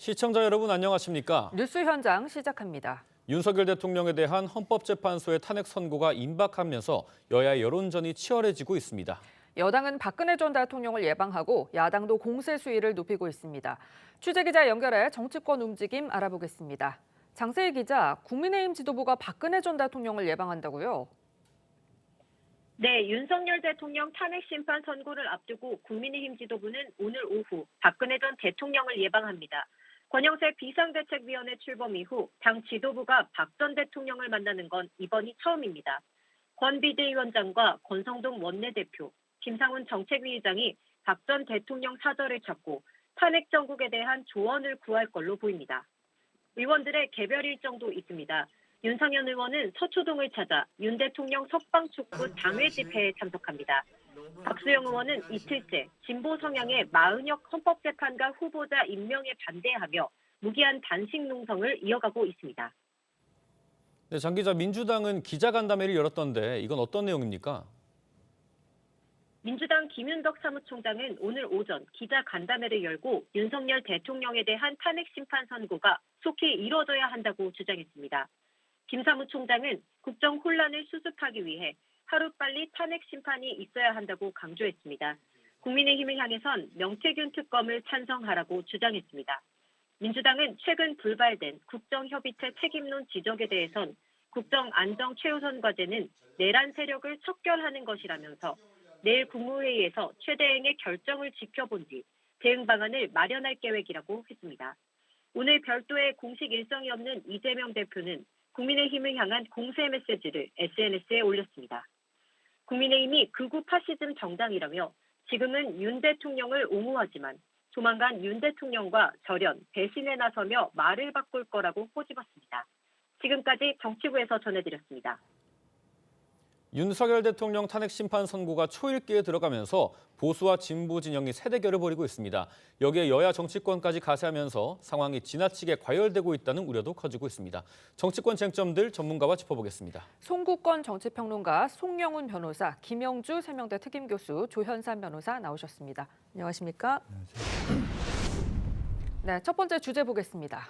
시청자 여러분 안녕하십니까? 뉴스 현장 시작합니다. 윤석열 대통령에 대한 헌법재판소의 탄핵 선고가 임박하면서 여야 여론전이 치열해지고 있습니다. 여당은 박근혜 전 대통령을 예방하고 야당도 공세 수위를 높이고 있습니다. 취재기자 연결해 정치권 움직임 알아보겠습니다. 장세희 기자, 국민의힘 지도부가 박근혜 전 대통령을 예방한다고요? 네, 윤석열 대통령 탄핵 심판 선고를 앞두고 국민의힘 지도부는 오늘 오후 박근혜 전 대통령을 예방합니다. 권영세 비상대책위원회 출범 이후 당 지도부가 박 전 대통령을 만나는 건 이번이 처음입니다. 권 비대위원장과 권성동 원내대표, 김상훈 정책위의장이 박 전 대통령 사절을 찾고 탄핵 정국에 대한 조언을 구할 걸로 보입니다. 의원들의 개별 일정도 있습니다. 윤상현 의원은 서초동을 찾아 윤 대통령 석방촉구 당회 집회에 참석합니다. 박수영 의원은 이틀째 진보 성향의 마은혁 헌법재판관 후보자 임명에 반대하며 무기한 단식 농성을 이어가고 있습니다. 네, 장 기자, 민주당은 기자간담회를 열었던데 이건 어떤 내용입니까? 민주당 김윤덕 사무총장은 오늘 오전 기자간담회를 열고 윤석열 대통령에 대한 탄핵 심판 선고가 속히 이뤄져야 한다고 주장했습니다. 김 사무총장은 국정 혼란을 수습하기 위해 하루빨리 탄핵 심판이 있어야 한다고 강조했습니다. 국민의힘을 향해선 명태균 특검을 찬성하라고 주장했습니다. 민주당은 최근 불발된 국정협의체 책임론 지적에 대해선 국정안정 최우선 과제는 내란 세력을 척결하는 것이라면서 내일 국무회의에서 최대행의 결정을 지켜본 뒤 대응 방안을 마련할 계획이라고 했습니다. 오늘 별도의 공식 일정이 없는 이재명 대표는 국민의힘을 향한 공세 메시지를 SNS에 올렸습니다. 국민의힘이 극우 파시즘 정당이라며 지금은 윤 대통령을 옹호하지만 조만간 윤 대통령과 절연, 배신에 나서며 말을 바꿀 거라고 꼬집었습니다. 지금까지 정치부에서 전해드렸습니다. 윤석열 대통령 탄핵 심판 선고가 초읽기에 들어가면서 보수와 진보 진영이 세대결을 벌이고 있습니다. 여기에 여야 정치권까지 가세하면서 상황이 지나치게 과열되고 있다는 우려도 커지고 있습니다. 정치권 쟁점들 전문가와 짚어보겠습니다. 송국권 정치평론가, 송영훈 변호사, 김영주 세명대 특임교수, 조현산 변호사 나오셨습니다. 안녕하십니까? 네, 첫 번째 주제 보겠습니다.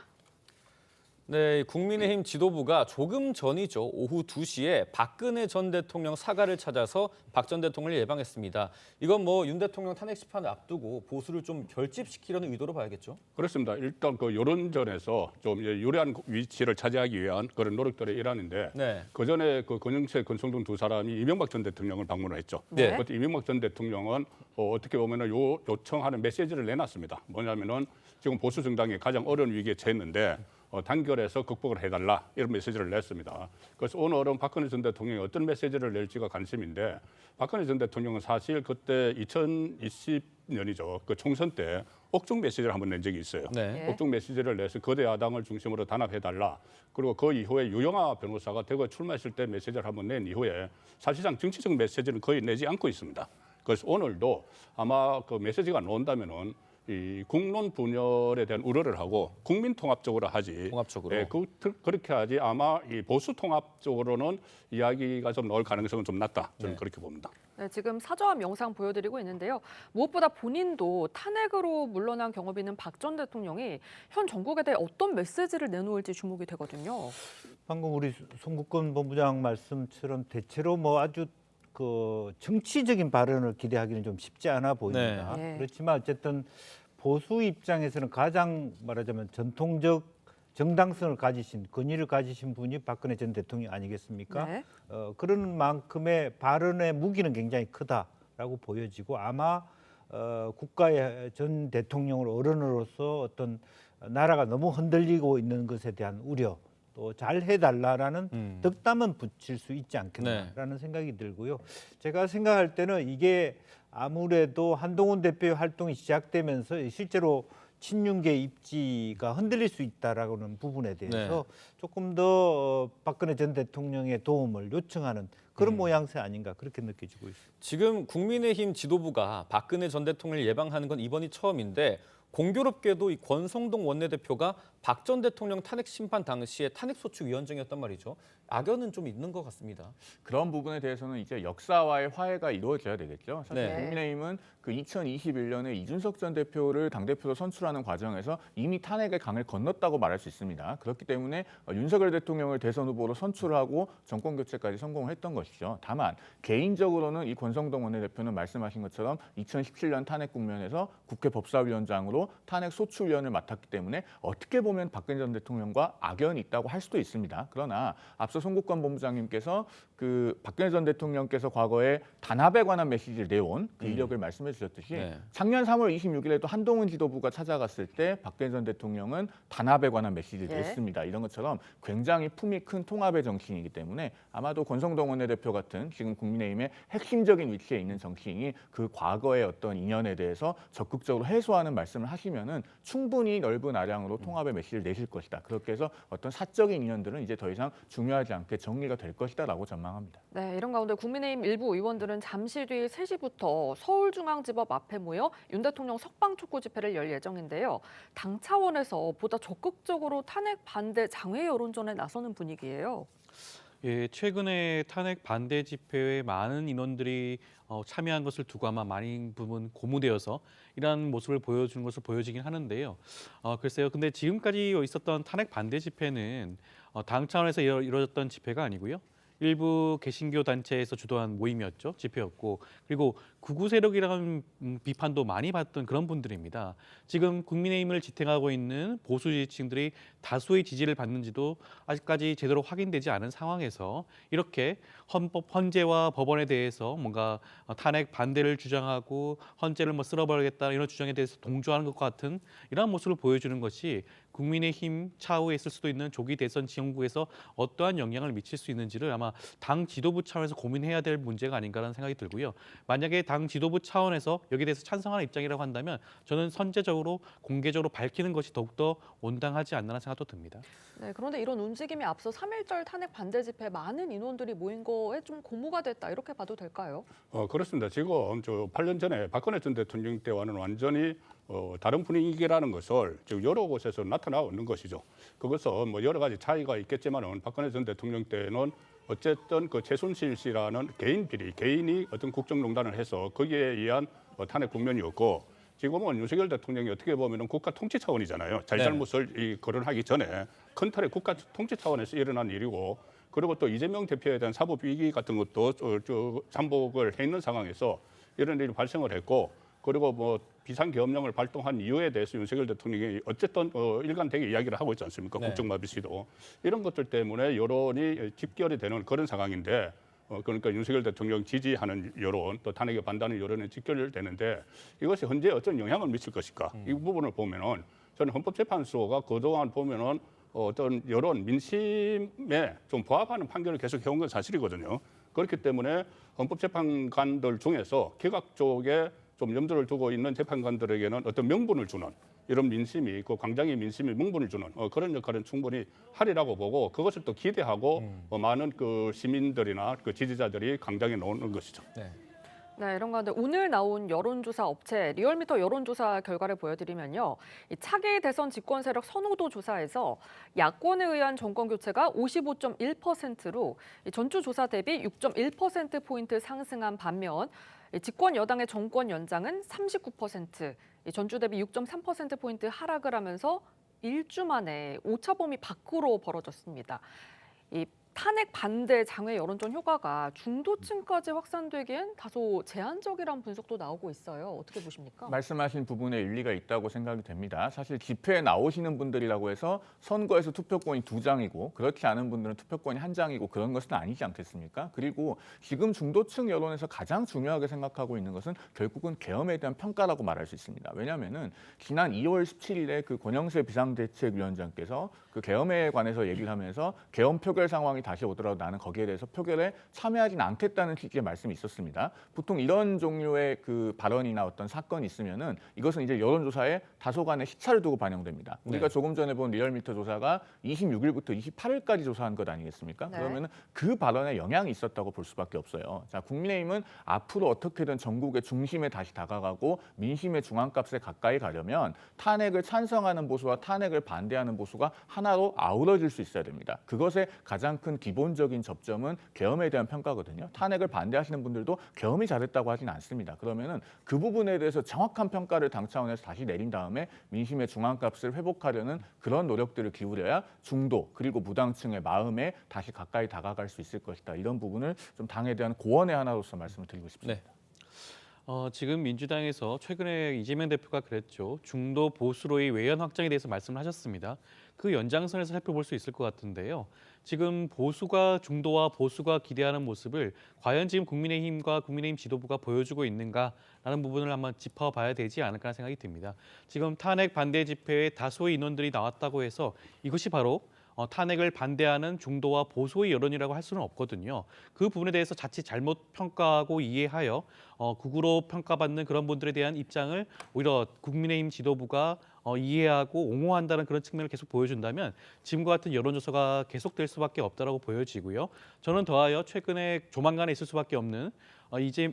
네, 국민의힘 지도부가 조금 전이죠. 오후 2시에 박근혜 전 대통령 사가를 찾아서 박 전 대통령을 예방했습니다. 이건 윤 대통령 탄핵 심판을 앞두고 보수를 좀 결집시키려는 의도로 봐야겠죠? 그렇습니다. 일단 그 여론전에서 좀 유리한 위치를 차지하기 위한 그런 노력들의 일환인데 네. 그 전에 그 권영세, 권성동 두 사람이 이명박 전 대통령을 방문을 했죠. 네. 그때 이명박 전 대통령은 어떻게 보면은 요청하는 메시지를 내놨습니다. 뭐냐면은 지금 보수 정당이 가장 어려운 위기에 처했는데 단결해서 극복을 해달라 이런 메시지를 냈습니다. 그래서 오늘은 박근혜 전 대통령이 어떤 메시지를 낼지가 관심인데 박근혜 전 대통령은 사실 그때 2020년이죠. 그 총선 때 옥중 메시지를 한번 낸 적이 있어요. 네. 옥중 메시지를 내서 거대 야당을 중심으로 단합해달라. 그리고 그 이후에 유영하 변호사가 대구에 출마했을 때 메시지를 한번 낸 이후에 사실상 정치적 메시지는 거의 내지 않고 있습니다. 그래서 오늘도 아마 그 메시지가 나온다면은 이 국론 분열에 대한 우려를 하고 국민 통합적으로 하지. 통합적으로. 예, 그렇게 하지 아마 이 보수 통합 쪽으로는 이야기가 좀 나올 가능성은 좀 낮다. 저는 그렇게 봅니다. 네, 지금 사저함 영상 보여드리고 있는데요. 무엇보다 본인도 탄핵으로 물러난 경험이 있는 박 전 대통령이 현 정국에 대해 어떤 메시지를 내놓을지 주목이 되거든요. 방금 우리 송국권 본부장 말씀처럼 대체로 아주 그 정치적인 발언을 기대하기는 좀 쉽지 않아 보입니다. 네. 그렇지만 어쨌든 보수 입장에서는 가장 말하자면 전통적 정당성을 가지신, 권위를 가지신 분이 박근혜 전 대통령 아니겠습니까? 네. 그런 만큼의 발언의 무기는 굉장히 크다라고 보여지고 아마 국가의 전 대통령을 어른으로서 어떤 나라가 너무 흔들리고 있는 것에 대한 우려, 또 잘 해달라라는 덕담은 붙일 수 있지 않겠나라는 생각이 들고요. 제가 생각할 때는 이게 아무래도 한동훈 대표의 활동이 시작되면서 실제로 친윤계 입지가 흔들릴 수 있다라는 부분에 대해서 조금 더 박근혜 전 대통령의 도움을 요청하는 그런 모양새 아닌가 그렇게 느껴지고 있습니다. 지금 국민의힘 지도부가 박근혜 전 대통령을 예방하는 건 이번이 처음인데 공교롭게도 이 권성동 원내대표가 박 전 대통령 탄핵 심판 당시에 탄핵소추위원장이었단 말이죠. 악연은 좀 있는 것 같습니다. 그런 부분에 대해서는 이제 역사와의 화해가 이루어져야 되겠죠. 사실 네. 국민의힘은 그 2021년에 이준석 전 대표를 당대표로 선출하는 과정에서 이미 탄핵의 강을 건넜다고 말할 수 있습니다. 그렇기 때문에 윤석열 대통령을 대선 후보로 선출하고 정권 교체까지 성공을 했던 것이죠. 다만 개인적으로는 이 권성동 원내대표는 말씀하신 것처럼 2017년 탄핵 국면에서 국회 법사위원장으로 탄핵 소추위원을 맡았기 때문에 어떻게 보면 박근혜 전 대통령과 악연이 있다고 할 수도 있습니다. 그러나 앞서 송국관 본부장님께서 그 박근혜 전 대통령께서 과거에 단합에 관한 메시지를 내온 그 이력을 말씀해 주셨듯이 네. 작년 3월 26일에도 한동훈 지도부가 찾아갔을 때 박근혜 전 대통령은 단합에 관한 메시지를 예. 냈습니다. 이런 것처럼 굉장히 품이 큰 통합의 정치인이기 때문에 아마도 권성동 원내대표 같은 지금 국민의힘의 핵심적인 위치에 있는 정치인이 그 과거의 어떤 인연에 대해서 적극적으로 해소하는 말씀을 하시면은 충분히 넓은 아량으로 통합의 메시지를 내실 것이다. 그렇게 해서 어떤 사적인 인연들은 이제 더 이상 중요하지 않게 정리가 될 것이다라고 전망합니다. 네, 이런 가운데 국민의힘 일부 의원들은 잠시 뒤 3시부터 서울중앙지법 앞에 모여 윤 대통령 석방 촉구 집회를 열 예정인데요. 당 차원에서 보다 적극적으로 탄핵 반대 장외 여론전에 나서는 분위기예요. 예, 최근에 탄핵 반대 집회에 많은 인원들이 참여한 것을 두고 아마 많은 부분 고무되어서 이러한 모습을 보여주는 것을 보여지긴 하는데요. 글쎄요. 근데 지금까지 있었던 탄핵 반대 집회는 당 차원에서 이루어졌던 집회가 아니고요. 일부 개신교 단체에서 주도한 모임이었죠. 집회였고 그리고 극우 세력이라는 비판도 많이 받던 그런 분들입니다. 지금 국민의힘을 지탱하고 있는 보수 지지층들이 다수의 지지를 받는지도 아직까지 제대로 확인되지 않은 상황에서 이렇게 헌재와 법원에 대해서 뭔가 탄핵 반대를 주장하고 헌재를 쓸어버리겠다 이런 주장에 대해서 동조하는 것 같은 이러한 모습을 보여주는 것이 국민의힘 차후에 있을 수도 있는 조기 대선 지형구에서 어떠한 영향을 미칠 수 있는지를 아마 당 지도부 차원에서 고민해야 될 문제가 아닌가라는 생각이 들고요. 만약에 당 지도부 차원에서 여기에 대해서 찬성하는 입장이라고 한다면 저는 선제적으로 공개적으로 밝히는 것이 더욱더 온당하지 않나라는 생각도 듭니다. 네, 그런데 이런 움직임이 앞서 3.1절 탄핵 반대 집회에 많은 인원들이 모인 거에 좀 고무가 됐다 이렇게 봐도 될까요? 그렇습니다. 지금 8년 전에 박근혜 전 대통령 때와는 완전히 다른 분위기라는 것을 지금 여러 곳에서 나타나고 있는 것이죠. 그것은 뭐 여러 가지 차이가 있겠지만은 박근혜 전 대통령 때는 어쨌든 그 최순실 씨라는 개인 비리, 개인이 어떤 국정농단을 해서 거기에 의한 탄핵 국면이었고 지금은 윤석열 대통령이 어떻게 보면은 국가 통치 차원이잖아요. 잘잘못을 거론하기 전에 큰 틀의 국가 통치 차원에서 일어난 일이고 그리고 또 이재명 대표에 대한 사법 위기 같은 것도 잠복을 해 있는 상황에서 이런 일이 발생을 했고 그리고 뭐 비상계엄령을 발동한 이유에 대해서 윤석열 대통령이 어쨌든 일관되게 이야기를 하고 있지 않습니까? 네. 국정마비 시도 이런 것들 때문에 여론이 집결이 되는 그런 상황인데 그러니까 윤석열 대통령 지지하는 여론 또 탄핵에 반대하는 여론이 직결되는데 이것이 현재 어떤 영향을 미칠 것일까? 이 부분을 보면은 저는 헌법재판소가 그동안 보면은 어떤 여론 민심에 좀 부합하는 판결을 계속 해온 건 사실이거든요. 그렇기 때문에 헌법재판관들 중에서 개각 쪽에 좀 염두를 두고 있는 재판관들에게는 어떤 명분을 주는 이런 민심이 그 광장의 민심이 명분을 주는 그런 역할은 충분히 하리라고 보고 그것을 또 기대하고 많은 그 시민들이나 그 지지자들이 광장에 나오는 것이죠. 네. 네, 이런 가운데 오늘 나온 여론조사 업체 리얼미터 여론조사 결과를 보여드리면요. 이 차기 대선 집권 세력 선호도 조사에서 야권에 의한 정권 교체가 55.1%로 전주 조사 대비 6.1%포인트 상승한 반면 집권 여당의 정권 연장은 39%, 전주 대비 6.3%포인트 하락을 하면서 일주 만에 오차범위 밖으로 벌어졌습니다. 이 탄핵 반대 장외 여론전 효과가 중도층까지 확산되기엔 다소 제한적이라는 분석도 나오고 있어요. 어떻게 보십니까? 말씀하신 부분에 일리가 있다고 생각이 됩니다. 사실 집회에 나오시는 분들이라고 해서 선거에서 투표권이 2장이고 그렇지 않은 분들은 투표권이 1장이고 그런 것은 아니지 않겠습니까? 그리고 지금 중도층 여론에서 가장 중요하게 생각하고 있는 것은 결국은 계엄에 대한 평가라고 말할 수 있습니다. 왜냐하면은 지난 2월 17일에 그 권영세 비상대책위원장께서 그 계엄에 관해서 얘기를 하면서 계엄 표결 상황이 다시 오더라도 나는 거기에 대해서 표결에 참여하지는 않겠다는 취지의 말씀이 있었습니다. 보통 이런 종류의 그 발언이나 어떤 사건이 있으면은 이것은 이제 여론조사에 다소간의 시차를 두고 반영됩니다. 우리가 조금 전에 본 리얼미터 조사가 26일부터 28일까지 조사한 것 아니겠습니까? 네. 그러면은 그 발언에 영향이 있었다고 볼 수밖에 없어요. 자, 국민의힘은 앞으로 어떻게든 전국의 중심에 다시 다가가고 민심의 중앙값에 가까이 가려면 탄핵을 찬성하는 보수와 탄핵을 반대하는 보수가 하나로 아우러질 수 있어야 됩니다. 그것의 가장 큰 큰 기본적인 접점은 계엄에 대한 평가거든요. 탄핵을 반대하시는 분들도 계엄이 잘했다고 하진 않습니다. 그러면은 그 부분에 대해서 정확한 평가를 당 차원에서 다시 내린 다음에 민심의 중앙값을 회복하려는 그런 노력들을 기울여야 중도 그리고 무당층의 마음에 다시 가까이 다가갈 수 있을 것이다. 이런 부분을 좀 당에 대한 고언의 하나로서 말씀을 드리고 싶습니다. 네. 지금 민주당에서 최근에 이재명 대표가 그랬죠. 중도 보수로의 외연 확장에 대해서 말씀을 하셨습니다. 그 연장선에서 살펴볼 수 있을 것 같은데요. 지금 보수가 중도와 보수가 기대하는 모습을 과연 지금 국민의힘과 국민의힘 지도부가 보여주고 있는가라는 부분을 한번 짚어봐야 되지 않을까 생각이 듭니다. 지금 탄핵 반대 집회에 다수의 인원들이 나왔다고 해서 이것이 바로 탄핵을 반대하는 중도와 보수의 여론이라고 할 수는 없거든요. 그 부분에 대해서 자칫 잘못 평가하고 이해하여 극우로 평가받는 그런 분들에 대한 입장을 오히려 국민의힘 지도부가 이해하고 옹호한다는 그런 측면을 계속 보여준다면 지금과 같은 여론조사가 계속될 수밖에 없다라고 보여지고요. 저는 더하여 최근에 조만간에 있을 수밖에 없는 이제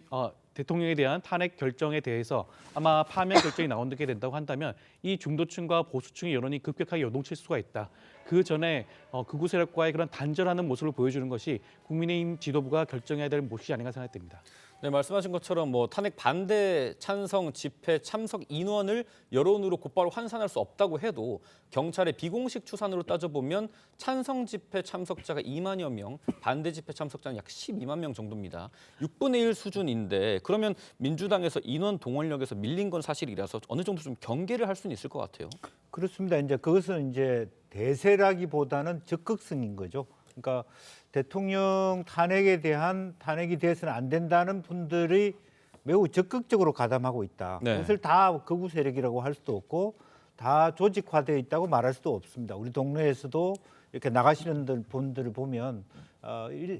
대통령에 대한 탄핵 결정에 대해서 아마 파면 결정이 나오게 된다고 한다면 이 중도층과 보수층의 여론이 급격하게 요동칠 수가 있다. 그 전에 극우 세력과의 그런 단절하는 모습을 보여주는 것이 국민의힘 지도부가 결정해야 될 몫이 아닌가 생각됩니다. 네, 말씀하신 것처럼 탄핵 반대 찬성 집회 참석 인원을 여론으로 곧바로 환산할 수 없다고 해도 경찰의 비공식 추산으로 따져보면 찬성 집회 참석자가 2만여 명, 반대 집회 참석자는 약 12만 명 정도입니다. 6분의 1 수준인데 그러면 민주당에서 인원 동원력에서 밀린 건 사실이라서 어느 정도 좀 경계를 할 수는 있을 것 같아요. 그렇습니다. 이제 그것은 이제 대세라기보다는 적극성인 거죠. 그러니까 대통령 탄핵이 돼서는 안 된다는 분들이 매우 적극적으로 가담하고 있다. 네. 그것을 다 극우 세력이라고 할 수도 없고 다 조직화되어 있다고 말할 수도 없습니다. 우리 동네에서도 이렇게 나가시는 분들을 보면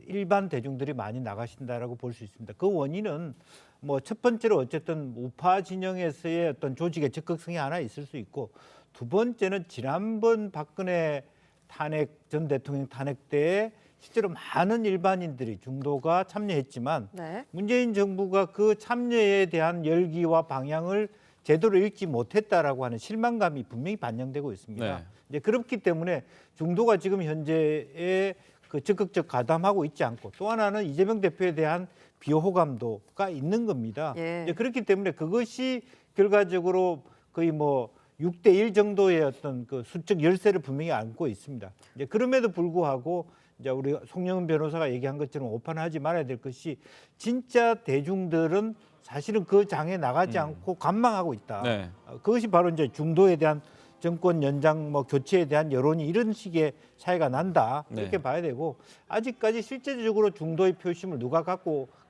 일반 대중들이 많이 나가신다라고 볼 수 있습니다. 그 원인은 뭐 첫 번째로 어쨌든 우파 진영에서의 어떤 조직의 적극성이 하나 있을 수 있고 두 번째는 지난번 박근혜 전 대통령 탄핵 때에 실제로 많은 일반인들이 중도가 참여했지만 네. 문재인 정부가 그 참여에 대한 열기와 방향을 제대로 읽지 못했다라고 하는 실망감이 분명히 반영되고 있습니다. 네. 이제 그렇기 때문에 중도가 지금 현재에 그 적극적 가담하고 있지 않고 또 하나는 이재명 대표에 대한 비호감도가 있는 겁니다. 예. 이제 그렇기 때문에 그것이 결과적으로 거의 뭐 6대1 정도의 어떤 그 수적 열세를 분명히 안고 있습니다. 이제 그럼에도 불구하고 이제 우리 송영은 변호사가 얘기한 것처럼 오판하지 말아야 될 것이 진짜 대중들은 사실은 그 장에 나가지 않고 관망하고 있다. 네. 그것이 바로 이제 중도에 대한 정권 연장 교체에 대한 여론이 이런 식의 차이가 난다. 이렇게 네. 봐야 되고 아직까지 실제적으로 중도의 표심을 누가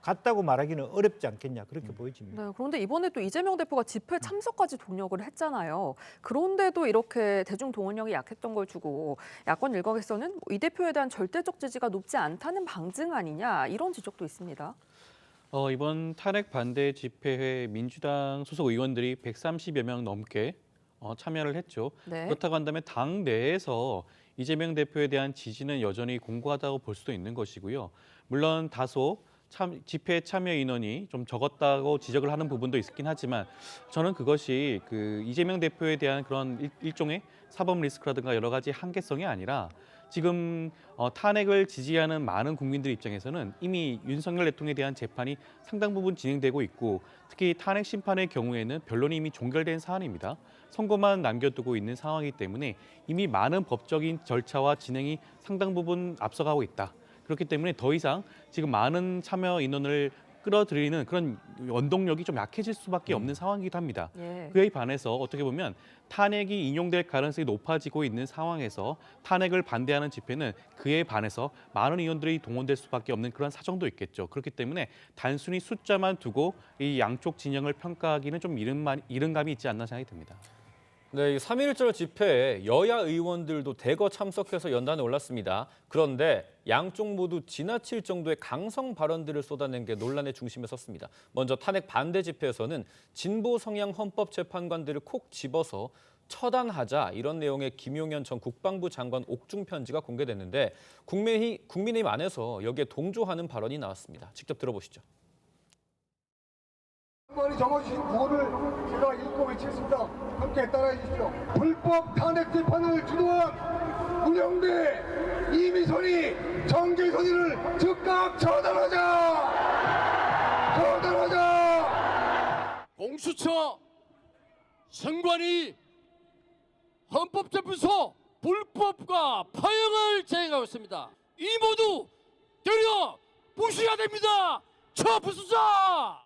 갔다고 말하기는 어렵지 않겠냐 그렇게 보여집니다. 네, 그런데 이번에 또 이재명 대표가 집회 참석까지 동력을 했잖아요. 그런데도 이렇게 대중 동원력이 약했던 걸 두고 야권 일각에서는 이 대표에 대한 절대적 지지가 높지 않다는 방증 아니냐 이런 지적도 있습니다. 이번 탄핵 반대 집회에 민주당 소속 의원들이 130여 명 넘게 참여를 했죠. 네. 그렇다고 한다면 당 내에서 이재명 대표에 대한 지지는 여전히 공고하다고 볼 수도 있는 것이고요. 물론 다소 집회 참여 인원이 좀 적었다고 지적을 하는 부분도 있긴 하지만 저는 그것이 그 이재명 대표에 대한 그런 일종의 사법 리스크라든가 여러 가지 한계성이 아니라 지금 탄핵을 지지하는 많은 국민들 입장에서는 이미 윤석열 대통령에 대한 재판이 상당 부분 진행되고 있고 특히 탄핵 심판의 경우에는 변론이 이미 종결된 사안입니다. 선고만 남겨두고 있는 상황이기 때문에 이미 많은 법적인 절차와 진행이 상당 부분 앞서가고 있다. 그렇기 때문에 더 이상 지금 많은 참여 인원을 끌어들이는 그런 원동력이 좀 약해질 수밖에 없는 상황이기도 합니다. 예. 그에 반해서 어떻게 보면 탄핵이 인용될 가능성이 높아지고 있는 상황에서 탄핵을 반대하는 집회는 그에 반해서 많은 의원들이 동원될 수밖에 없는 그런 사정도 있겠죠. 그렇기 때문에 단순히 숫자만 두고 이 양쪽 진영을 평가하기는 좀 이른 감이 있지 않나 생각이 듭니다. 네, 이 3.1절 집회에 여야 의원들도 대거 참석해서 연단에 올랐습니다. 그런데 양쪽 모두 지나칠 정도의 강성 발언들을 쏟아낸 게 논란의 중심에 섰습니다. 먼저 탄핵 반대 집회에서는 진보 성향 헌법재판관들을 콕 집어서 처단하자 이런 내용의 김용현 전 국방부 장관 옥중 편지가 공개됐는데 국민의힘 안에서 여기에 동조하는 발언이 나왔습니다. 직접 들어보시죠. 장관이 적어주신 구호를 제가 읽고 외치겠습니다. 함께 따라해 주십시오. 불법 탄핵 재판을 주도한 문영대 이미선이 정재선이를 즉각 처단하자! 처단하자! 공수처 선관위 헌법재판소 불법과 파행을 자행하고 있습니다. 이 모두 되려 부셔야 됩니다. 처부수자!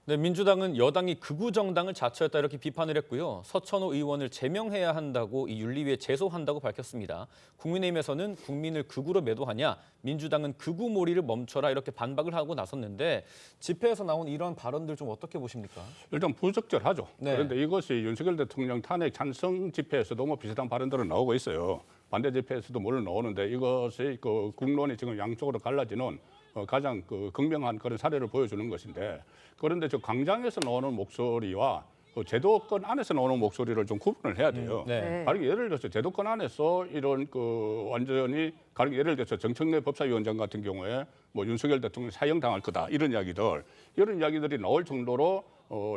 네, 민주당은 여당이 극우 정당을 자처했다 이렇게 비판을 했고요. 서천호 의원을 제명해야 한다고 이 윤리위에 제소한다고 밝혔습니다. 국민의힘에서는 국민을 극우로 매도하냐, 민주당은 극우몰이를 멈춰라 이렇게 반박을 하고 나섰는데 집회에서 나온 이런 발언들 좀 어떻게 보십니까? 일단 부적절하죠. 네. 그런데 이것이 윤석열 대통령 탄핵 찬성 집회에서도 뭐 비슷한 발언들은 나오고 있어요. 반대 집회에서도 물론 나오는데 이것이 그 국론이 지금 양쪽으로 갈라지는 가장 그 극명한 그런 사례를 보여주는 것인데, 그런데 저 광장에서 나오는 목소리와 그 제도권 안에서 나오는 목소리를 좀 구분을 해야 돼요. 네. 가령 예를 들어서 제도권 안에서 이런 그 완전히 가령 예를 들어서 정청래 법사위원장 같은 경우에 뭐 윤석열 대통령 사형당할 거다 이런 이야기들이 나올 정도로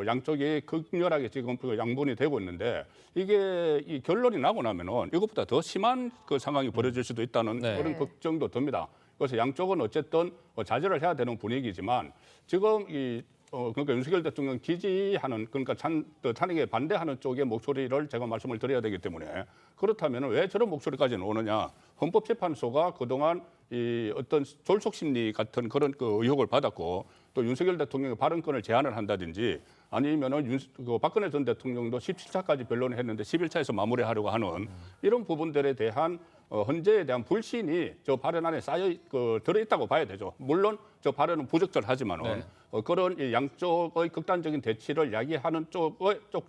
양쪽이 극렬하게 지금 그 양분이 되고 있는데, 이게 이 결론이 나고 나면은 이것보다 더 심한 그 상황이 벌어질 수도 있다는 네. 그런 걱정도 듭니다. 그래서 양쪽은 어쨌든 자제를 해야 되는 분위기지만 지금 그러니까 윤석열 대통령 지지하는, 그러니까 탄핵에 반대하는 쪽의 목소리를 제가 말씀을 드려야 되기 때문에, 그렇다면 왜 저런 목소리까지 나오느냐? 헌법재판소가 그동안 이 어떤 졸속 심리 같은 그런 그 의혹을 받았고, 또 윤석열 대통령의 발언권을 제한을 한다든지, 아니면은 박근혜 전 대통령도 17차까지 변론을 했는데 11차에서 마무리하려고 하는 이런 부분들에 대한 헌재에 대한 불신이 저 발언 안에 들어있다고 봐야 되죠. 물론 저 발언은 부적절하지만은 그런 이 양쪽의 극단적인 대치를 야기하는 쪽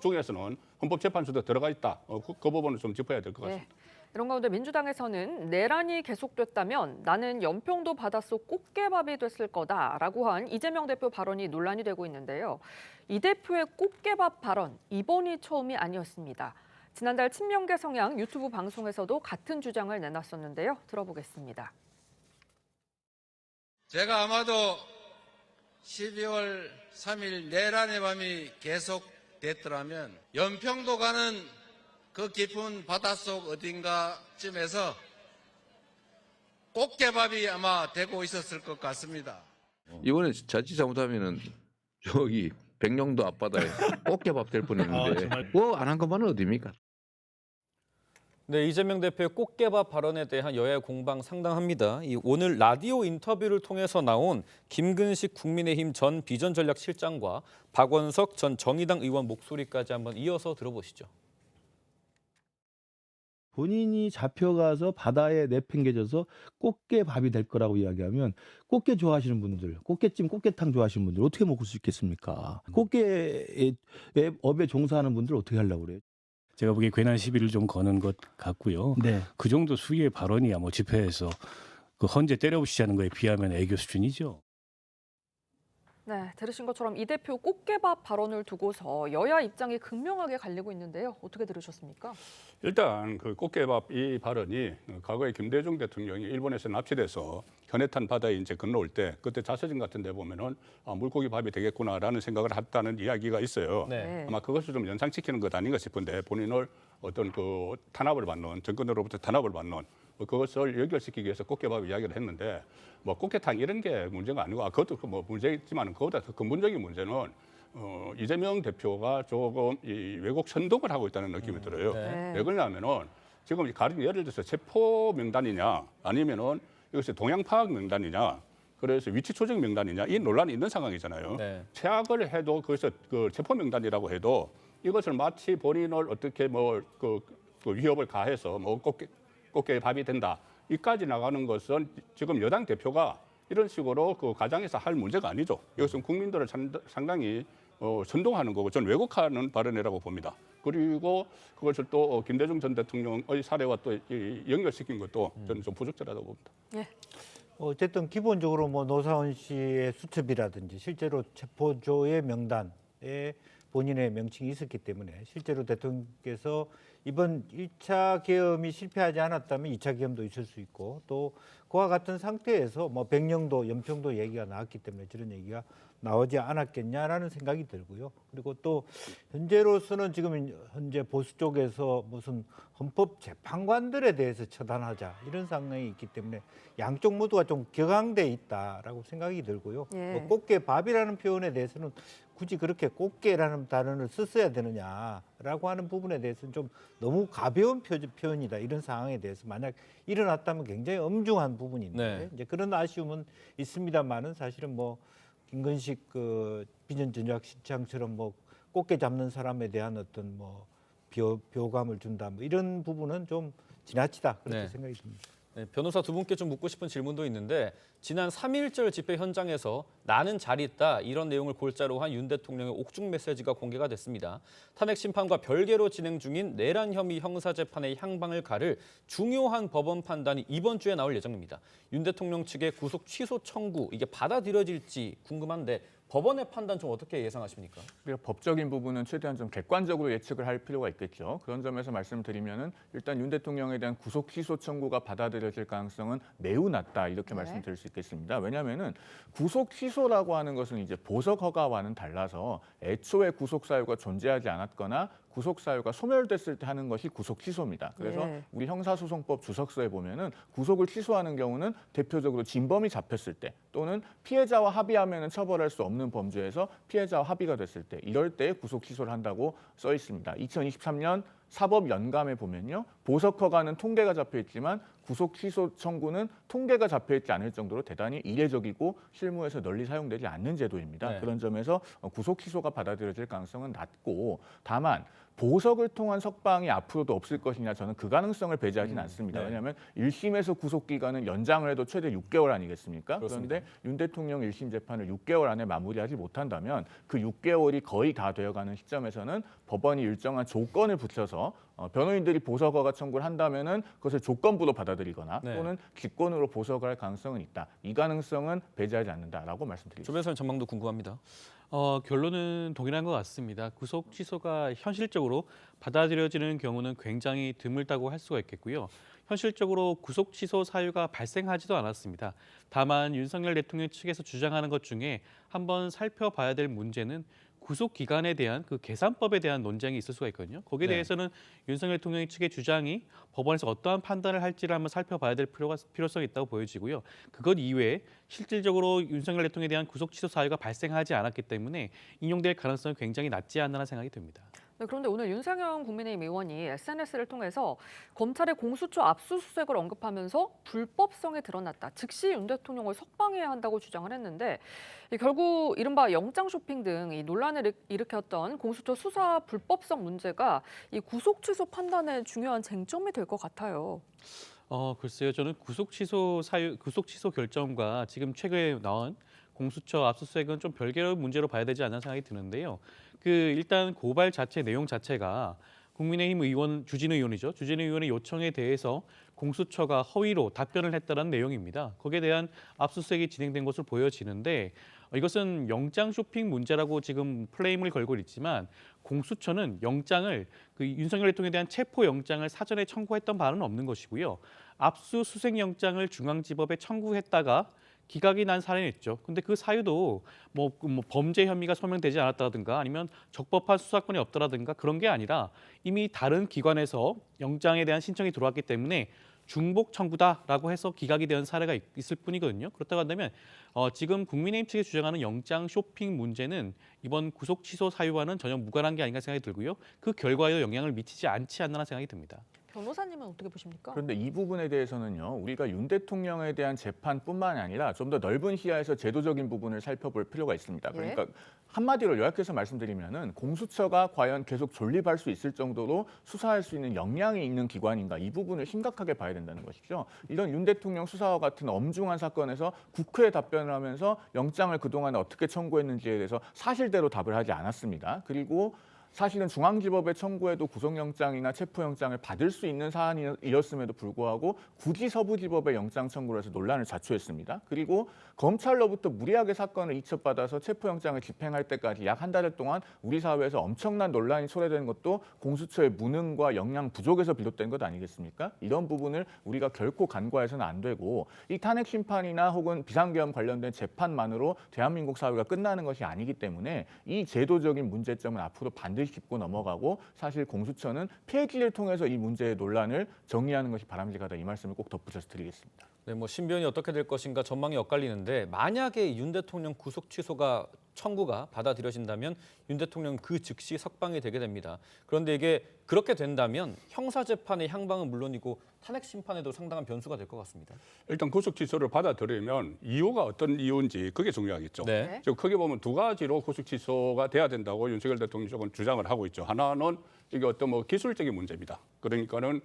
중에서는 헌법재판소도 들어가 있다. 그 부분을 좀 짚어야 될 것 같습니다. 네. 이런 가운데 민주당에서는 내란이 계속됐다면 나는 연평도 바닷속 꽃게밥이 됐을 거다라고 한 이재명 대표 발언이 논란이 되고 있는데요. 이 대표의 꽃게밥 발언, 이번이 처음이 아니었습니다. 지난달 친명계 성향 유튜브 방송에서도 같은 주장을 내놨었는데요. 들어보겠습니다. 제가 아마도 12월 3일 내란의 밤이 계속됐더라면 연평도 가는 그 깊은 바닷속 어딘가쯤에서 꽃게밥이 아마 되고 있었을 것 같습니다. 이번에 자칫 잘못하면은 저기 백령도 앞바다에 꽃게밥 될 뻔했는데 뭐 안 한 것만은 어디입니까? 네, 이재명 대표의 꽃게밥 발언에 대한 여야의 공방 상당합니다. 오늘 라디오 인터뷰를 통해서 나온 김근식 국민의힘 전 비전전략실장과 박원석 전 정의당 의원 목소리까지 한번 이어서 들어보시죠. 본인이 잡혀가서 바다에 내팽개져서 꽃게밥이 될 거라고 이야기하면 꽃게 좋아하시는 분들, 꽃게찜, 꽃게탕 좋아하시는 분들 어떻게 먹을 수 있겠습니까? 꽃게 업에 종사하는 분들 어떻게 하려고 그래요? 제가 보기에 괜한 시비를 좀 거는 것 같고요. 네. 그 정도 수위의 발언이야 뭐 집회에서 그 헌재 때려부시자는 거에 비하면 애교 수준이죠. 네, 들으신 것처럼 이 대표 꽃게밥 발언을 두고서 여야 입장이 극명하게 갈리고 있는데요. 어떻게 들으셨습니까? 일단 그 꽃게밥 이 발언이 과거에 김대중 대통령이 일본에서 납치돼서 현해탄 바다에 이제 건너올 때 그때 자서전 같은 데 보면은 물고기 밥이 되겠구나라는 생각을 했다는 이야기가 있어요. 네. 아마 그것을 좀 연상시키는 것 아닌가 싶은데, 본인을 어떤 그 탄압을 받는, 정권으로부터 탄압을 받는 그것을 연결시키기 위해서 꽃게밥 이야기를 했는데, 뭐 꽃게탕 이런 게 문제가 아니고, 그것도 뭐 문제있지만 그보다 더 근본적인 문제는 이재명 대표가 조금 이 왜곡 선동을 하고 있다는 느낌이 들어요. 네. 왜 그러냐면은 지금 가령 예를 들어서 체포 명단이냐 아니면은 이것이 동향 파악 명단이냐, 그래서 위치 조정 명단이냐, 이 논란이 있는 상황이잖아요. 네. 최악을 해도 그래서 그 체포 명단이라고 해도 이것을 마치 본인을 어떻게 뭐 그 위협을 가해서 뭐 꽃게 밥이 된다, 이까지 나가는 것은 지금 여당 대표가 이런 식으로 그 가장에서 할 문제가 아니죠. 이것은 국민들을 상당히 선동하는 거고, 저는 왜곡하는 발언이라고 봅니다. 그리고 그것을 또 김대중 전 대통령의 사례와 또 연결시킨 것도 저는 좀 부적절하다고 봅니다. 예. 어쨌든 기본적으로 뭐 노사원 씨의 수첩이라든지 실제로 체포조의 명단에 본인의 명칭이 있었기 때문에 실제로 대통령께서 이번 1차 계엄이 실패하지 않았다면 2차 계엄도 있을 수 있고, 또 그와 같은 상태에서 뭐 백령도, 연평도 얘기가 나왔기 때문에 저런 얘기가 나오지 않았겠냐라는 생각이 들고요. 그리고 또 현재로서는 지금 현재 보수 쪽에서 무슨 헌법 재판관들에 대해서 처단하자 이런 상황이 있기 때문에 양쪽 모두가 좀 격앙돼 있다라고 생각이 들고요. 예. 뭐 꽃게밥이라는 표현에 대해서는 굳이 그렇게 꽃게라는 단어를 썼어야 되느냐라고 하는 부분에 대해서는 좀 너무 가벼운 표현이다. 이런 상황에 대해서 만약 일어났다면 굉장히 엄중한 부분인데 네. 이제 그런 아쉬움은 있습니다만은 사실은 뭐 김건식 그 비전전략실장처럼 뭐 꽃게 잡는 사람에 대한 어떤 뭐 비호감을 준다 뭐 이런 부분은 좀 지나치다 그렇게 네. 생각이 듭니다. 네, 변호사 두 분께 좀 묻고 싶은 질문도 있는데 지난 3.1절 집회 현장에서 나는 잘 있다 이런 내용을 골자로 한 윤 대통령의 옥중 메시지가 공개가 됐습니다. 탄핵 심판과 별개로 진행 중인 내란 혐의 형사재판의 향방을 가를 중요한 법원 판단이 이번 주에 나올 예정입니다. 윤 대통령 측의 구속 취소 청구 이게 받아들여질지 궁금한데 법원의 판단 좀 어떻게 예상하십니까? 우리가 법적인 부분은 최대한 좀 객관적으로 예측을 할 필요가 있겠죠. 그런 점에서 말씀드리면은 일단 윤 대통령에 대한 구속 취소 청구가 받아들여질 가능성은 매우 낮다 이렇게 말씀드릴 수 있겠습니다. 왜냐하면은 구속 취소라고 하는 것은 이제 보석 허가와는 달라서 애초에 구속 사유가 존재하지 않았거나 구속 사유가 소멸됐을 때 하는 것이 구속 취소입니다. 그래서 우리 형사소송법 주석서에 보면은 구속을 취소하는 경우는 대표적으로 진범이 잡혔을 때 또는 피해자와 합의하면은 처벌할 수 없는 범죄에서 피해자와 합의가 됐을 때 이럴 때 구속 취소를 한다고 써 있습니다. 2023년 사법 연감에 보면요. 보석 허가는 통계가 잡혀 있지만 구속 취소 청구는 통계가 잡혀 있지 않을 정도로 대단히 이례적이고 실무에서 널리 사용되지 않는 제도입니다. 네. 그런 점에서 구속 취소가 받아들여질 가능성은 낮고 다만 보석을 통한 석방이 앞으로도 없을 것이냐 저는 그 가능성을 배제하지는 않습니다. 네. 왜냐하면 1심에서 구속 기간은 연장을 해도 최대 6개월 아니겠습니까? 그렇습니다. 그런데 윤 대통령 1심 재판을 6개월 안에 마무리하지 못한다면 그 6개월이 거의 다 되어가는 시점에서는 법원이 일정한 조건을 붙여서 변호인들이 보석허가 청구를 한다면은 그것을 조건부로 받아들이거나 네. 또는 직권으로 보석을 할 가능성은 있다. 이 가능성은 배제하지 않는다라고 말씀드리겠습니다. 조 변호사님 전망도 궁금합니다. 결론은 동일한 것 같습니다. 구속 취소가 현실적으로 받아들여지는 경우는 굉장히 드물다고 할 수가 있겠고요. 현실적으로 구속 취소 사유가 발생하지도 않았습니다. 다만 윤석열 대통령 측에서 주장하는 것 중에 한번 살펴봐야 될 문제는 구속 기간에 대한 그 계산법에 대한 논쟁이 있을 수가 있거든요. 거기에 네. 대해서는 윤석열 대통령 측의 주장이 법원에서 어떠한 판단을 할지를 한번 살펴봐야 될 필요성이 있다고 보여지고요. 그것 이외에 실질적으로 윤석열 대통령에 대한 구속 취소 사유가 발생하지 않았기 때문에 인용될 가능성이 굉장히 낮지 않나 생각이 듭니다. 네, 그런데 오늘 윤상현 국민의힘 의원이 SNS를 통해서 검찰의 공수처 압수수색을 언급하면서 불법성이 드러났다. 즉시 윤 대통령을 석방해야 한다고 주장을 했는데 결국 이른바 영장 쇼핑 등 이 논란을 일으켰던 공수처 수사 불법성 문제가 이 구속 취소 판단에 중요한 쟁점이 될 것 같아요. 글쎄요. 저는 구속 취소 결정과 지금 최근에 나온 공수처 압수수색은 좀 별개의 문제로 봐야 되지 않나 생각이 드는데요. 일단 고발 자체 내용 자체가 국민의힘 의원 주진우 의원이죠. 주진우 의원의 요청에 대해서 공수처가 허위로 답변을 했다는 내용입니다. 거기에 대한 압수수색이 진행된 것으로 보여지는데 이것은 영장 쇼핑 문제라고 지금 플레임을 걸고 있지만 공수처는 영장을 윤석열 대통령에 대한 체포 영장을 사전에 청구했던 바는 없는 것이고요. 압수수색 영장을 중앙지법에 청구했다가 기각이 난 사례는 있죠. 근데 그 사유도 뭐 범죄 혐의가 소명되지 않았다든가 아니면 적법한 수사권이 없더라든가 그런 게 아니라 이미 다른 기관에서 영장에 대한 신청이 들어왔기 때문에 중복 청구다라고 해서 기각이 된 사례가 있을 뿐이거든요. 그렇다고 한다면 지금 국민의힘 측이 주장하는 영장 쇼핑 문제는 이번 구속 취소 사유와는 전혀 무관한 게 아닌가 생각이 들고요. 그 결과에도 영향을 미치지 않지 않나 생각이 듭니다. 변호사님은 어떻게 보십니까? 그런데 이 부분에 대해서는요. 우리가 윤 대통령에 대한 재판뿐만 아니라 좀 더 넓은 시야에서 제도적인 부분을 살펴볼 필요가 있습니다. 그러니까 한마디로 요약해서 말씀드리면은 공수처가 과연 계속 존립할 수 있을 정도로 수사할 수 있는 역량이 있는 기관인가 이 부분을 심각하게 봐야 된다는 것이죠. 이런 윤 대통령 수사와 같은 엄중한 사건에서 국회에 답변을 하면서 영장을 그동안 어떻게 청구했는지에 대해서 사실대로 답을 하지 않았습니다. 그리고 사실은 중앙지법에 청구해도 구속영장이나 체포영장을 받을 수 있는 사안이었음에도 불구하고 굳이 서부지법에 영장 청구를 해서 논란을 자초했습니다. 그리고 검찰로부터 무리하게 사건을 이첩받아서 체포영장을 집행할 때까지 약 한 달 동안 우리 사회에서 엄청난 논란이 초래된 것도 공수처의 무능과 역량 부족에서 비롯된 것 아니겠습니까? 이런 부분을 우리가 결코 간과해서는 안 되고 이 탄핵 심판이나 혹은 비상계엄 관련된 재판만으로 대한민국 사회가 끝나는 것이 아니기 때문에 이 제도적인 문제점은 앞으로 반드시 짚고 넘어가고 사실 공수처는 폐지를 통해서 이 문제의 논란을 정리하는 것이 바람직하다 이 말씀을 꼭 덧붙여서 드리겠습니다. 네, 뭐 신변이 어떻게 될 것인가 전망이 엇갈리는데 만약에 윤 대통령 구속 취소가 청구가 받아들여진다면 윤 대통령 그 즉시 석방이 되게 됩니다. 그런데 이게 그렇게 된다면 형사재판의 향방은 물론이고 탄핵 심판에도 상당한 변수가 될 것 같습니다. 일단 구속 취소를 받아들이면 이유가 어떤 이유인지 그게 중요하겠죠. 네. 지금 크게 보면 두 가지로 구속 취소가 돼야 된다고 윤석열 대통령 쪽은 주장을 하고 있죠. 하나는 이게 어떤 뭐 기술적인 문제입니다. 그러니까는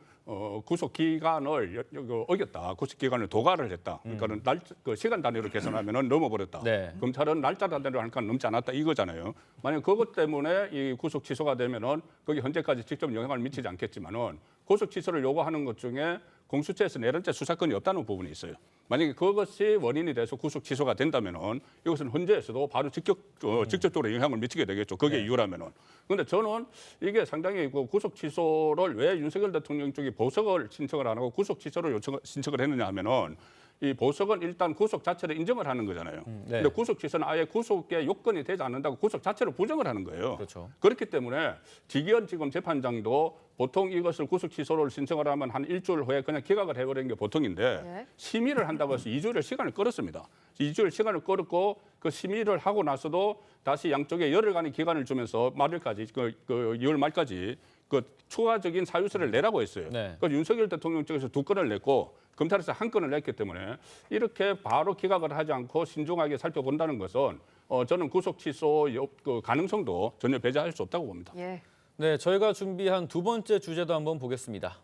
구속 기간을 어겼다. 구속 기간을 도과를 했다. 그러니까는 그 시간 단위로 계산하면은 넘어버렸다. 네. 검찰은 날짜 단위로 하니까 넘지 않았다 이거잖아요. 만약 그것 때문에 이 구속 취소가 되면은 거기 현재까지 직접 영향을 미치지 않겠지만은 구속 취소를 요구하는 것 중에 공수처에서 내란죄 수사권이 없다는 부분이 있어요. 만약에 그것이 원인이 돼서 구속 취소가 된다면은 이것은 헌재에서도 바로 직접적으로 영향을 미치게 되겠죠. 그게 네. 이유라면은. 그런데 저는 이게 상당히 그 구속 취소를 왜 윤석열 대통령 쪽이 보석을 신청을 안 하고 구속 취소를 신청을 했느냐 하면은 이 보석은 일단 구속 자체를 인정을 하는 거잖아요. 네. 근데 구속 취소는 아예 구속의 요건이 되지 않는다고 구속 자체를 부정을 하는 거예요. 그렇죠. 그렇기 때문에 지기현 지금 재판장도 보통 이것을 구속 취소를 신청을 하면 한 일주일 후에 그냥 기각을 해버리는 게 보통인데 네. 심의를 한다고 해서 2주일 시간을 끌었습니다. 2주일 시간을 끌었고 그 심의를 하고 나서도 다시 양쪽에 열흘간의 기간을 주면서 말일까지 그 2월 말까지 그 추가적인 사유서를 내라고 했어요. 네. 그 윤석열 대통령 쪽에서 2건을 냈고 검찰에서 1건을 냈기 때문에 이렇게 바로 기각을 하지 않고 신중하게 살펴본다는 것은 저는 구속 취소 그 가능성도 전혀 배제할 수 없다고 봅니다. 예. 네, 저희가 준비한 두 번째 주제도 한번 보겠습니다.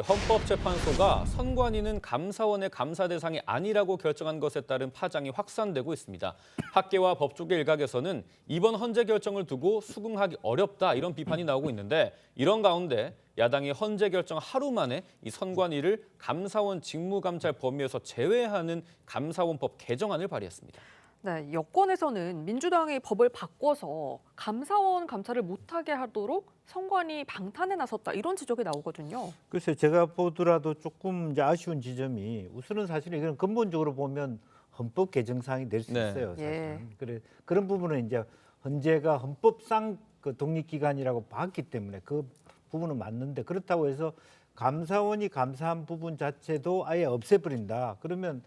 헌법재판소가 선관위는 감사원의 감사 대상이 아니라고 결정한 것에 따른 파장이 확산되고 있습니다. 학계와 법조계 일각에서는 이번 헌재 결정을 두고 수긍하기 어렵다 이런 비판이 나오고 있는데 이런 가운데 야당이 헌재 결정 하루 만에 이 선관위를 감사원 직무감찰 범위에서 제외하는 감사원법 개정안을 발의했습니다. 네, 여권에서는 민주당이 법을 바꿔서 감사원 감찰을 못하게 하도록 선관위 방탄에 나섰다 이런 지적이 나오거든요. 글쎄 제가 보더라도 조금 이제 아쉬운 지점이 우선은 사실은 이건 근본적으로 보면 헌법 개정사항이 될 수 네. 있어요. 사실은. 예. 그래 그런 부분은 이제 헌재가 헌법상 그 독립기관이라고 봤기 때문에 그 부분은 맞는데 그렇다고 해서 감사원이 감사한 부분 자체도 아예 없애버린다. 그러면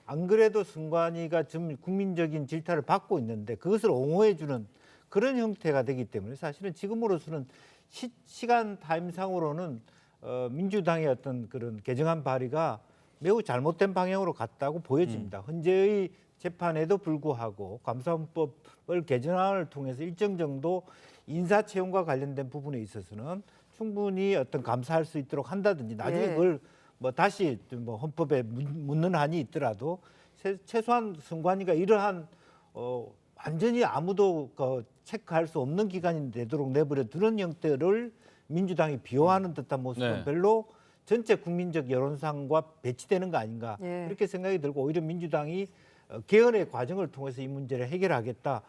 안 그래도 선관위가 좀 국민적인 질타를 받고 있는데 그것을 옹호해주는 그런 형태가 되기 때문에 사실은 지금으로서는 시간 타임상으로는 민주당의 어떤 그런 개정안 발의가 매우 잘못된 방향으로 갔다고 보여집니다. 헌재의 재판에도 불구하고 감사원법을 개정안을 통해서 일정 정도 인사 채용과 관련된 부분에 있어서는 충분히 어떤 감사할 수 있도록 한다든지 나중에 예. 그걸 뭐 다시 뭐 헌법에 묻는 한이 있더라도 최소한 선관위가 이러한 완전히 아무도 체크할 수 없는 기관이 되도록 내버려 두는 형태를 민주당이 비호하는 듯한 모습은 네. 별로 전체 국민적 여론상과 배치되는 거 아닌가 예. 그렇게 생각이 들고 오히려 민주당이 개헌의 과정을 통해서 이 문제를 해결하겠다.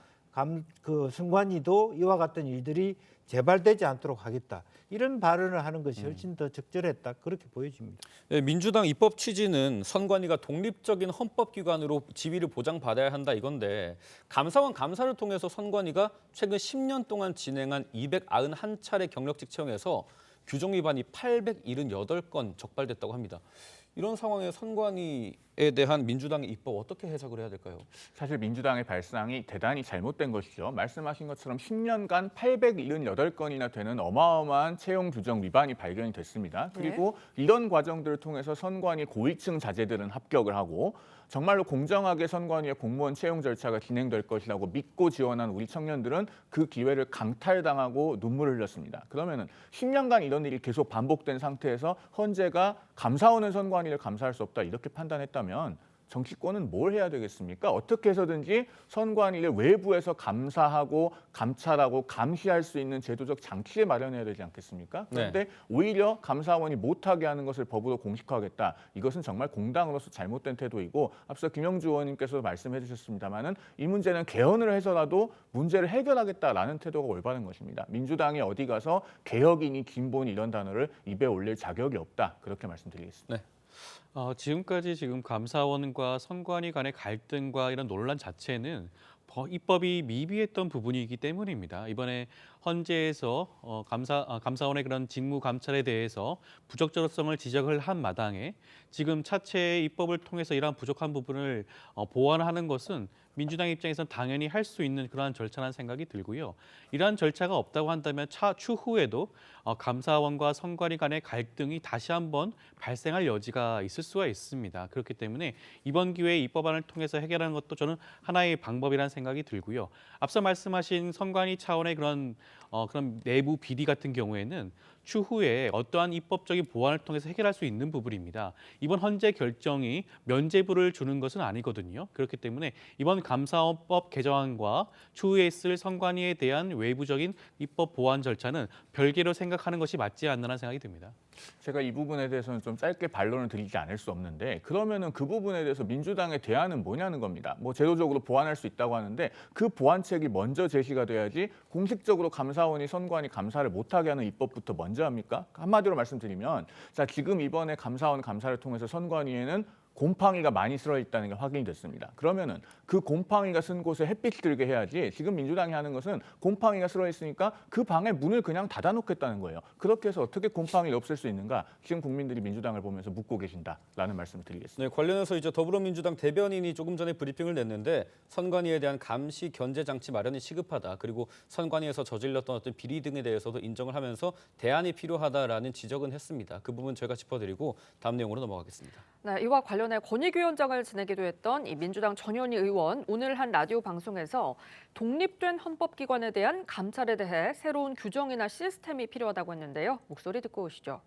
그 선관위도 이와 같은 일들이 재발되지 않도록 하겠다. 이런 발언을 하는 것이 훨씬 더 적절했다. 그렇게 보여집니다. 네, 민주당 입법 취지는 선관위가 독립적인 헌법기관으로 지위를 보장받아야 한다 이건데 감사원 감사를 통해서 선관위가 최근 10년 동안 진행한 291차례 경력직 채용에서 규정 위반이 878건 적발됐다고 합니다. 이런 상황에 선관위에 대한 민주당의 입법 어떻게 해석을 해야 될까요? 사실 민주당의 발상이 대단히 잘못된 것이죠. 말씀하신 것처럼 10년간 878건이나 되는 어마어마한 채용 규정 위반이 발견이 됐습니다. 그리고 이런 과정들을 통해서 선관위 고위층 자제들은 합격을 하고 정말로 공정하게 선관위의 공무원 채용 절차가 진행될 것이라고 믿고 지원한 우리 청년들은 그 기회를 강탈당하고 눈물을 흘렸습니다. 그러면은 10년간 이런 일이 계속 반복된 상태에서 헌재가 감사원은 선관위를 감사할 수 없다 이렇게 판단했다면 정치권은 뭘 해야 되겠습니까? 어떻게 해서든지 선관위를 외부에서 감사하고 감찰하고 감시할 수 있는 제도적 장치를 마련해야 되지 않겠습니까? 그런데 오히려 감사원이 못하게 하는 것을 법으로 공식화하겠다. 이것은 정말 공당으로서 잘못된 태도이고 앞서 김영주 의원님께서 말씀해 주셨습니다마는 이 문제는 개헌을 해서라도 문제를 해결하겠다라는 태도가 올바른 것입니다. 민주당이 어디 가서 개혁이니 진보니 이런 단어를 입에 올릴 자격이 없다. 그렇게 말씀드리겠습니다. 지금까지 감사원과 선관위 간의 갈등과 이런 논란 자체는 입법이 미비했던 부분이기 때문입니다. 이번에 헌재에서 감사원의 그런 직무 감찰에 대해서 부적절성을 지적을 한 마당에 지금 차체 입법을 통해서 이러한 부족한 부분을 보완하는 것은 민주당 입장에서는 당연히 할 수 있는 그러한 절차라는 생각이 들고요. 이러한 절차가 없다고 한다면 추후에도 감사원과 선관위 간의 갈등이 다시 한번 발생할 여지가 있을 수가 있습니다. 그렇기 때문에 이번 기회에 입법안을 통해서 해결하는 것도 저는 하나의 방법이라는 생각이 들고요. 앞서 말씀하신 선관위 차원의 그런 내부 비리 같은 경우에는 추후에 어떠한 입법적인 보완을 통해서 해결할 수 있는 부분입니다. 이번 헌재 결정이 면죄부를 주는 것은 아니거든요. 그렇기 때문에 이번 감사원법 개정안과 추후에 있을 선관위에 대한 외부적인 입법 보완 절차는 별개로 생각하는 것이 맞지 않나라는 생각이 듭니다. 제가 이 부분에 대해서는 좀 짧게 반론을 드리지 않을 수 없는데 그러면은 그 부분에 대해서 민주당의 대안은 뭐냐는 겁니다. 뭐 제도적으로 보완할 수 있다고 하는데 그 보완책이 먼저 제시가 돼야지 공식적으로 감사원이 선관위 감사를 못하게 하는 입법부터 먼저 합니까? 한마디로 말씀드리면 자 지금 이번에 감사원 감사를 통해서 선관위에는 곰팡이가 많이 쓸어 있다는 게 확인이 됐습니다. 그러면은 그 곰팡이가 쓴 곳에 햇빛이 들게 해야지 지금 민주당이 하는 것은 곰팡이가 쓸어 있으니까 그 방에 문을 그냥 닫아놓겠다는 거예요. 그렇게 해서 어떻게 곰팡이를 없앨 수 있는가? 지금 국민들이 민주당을 보면서 묻고 계신다라는 말씀을 드리겠습니다. 네, 관련해서 이제 더불어민주당 대변인이 조금 전에 브리핑을 냈는데 선관위에 대한 감시 견제 장치 마련이 시급하다. 그리고 선관위에서 저질렀던 어떤 비리 등에 대해서도 인정을 하면서 대안이 필요하다라는 지적은 했습니다. 그 부분 저희가 짚어드리고 다음 내용으로 넘어가겠습니다. 네, 이와 관련해 권익위원장을 지내기도 했던 이 민주당 전현희 의원 오늘 한 라디오 방송에서 독립된 헌법기관에 대한 감찰에 대해 새로운 규정이나 시스템이 필요하다고 했는데요. 목소리 듣고 오시죠.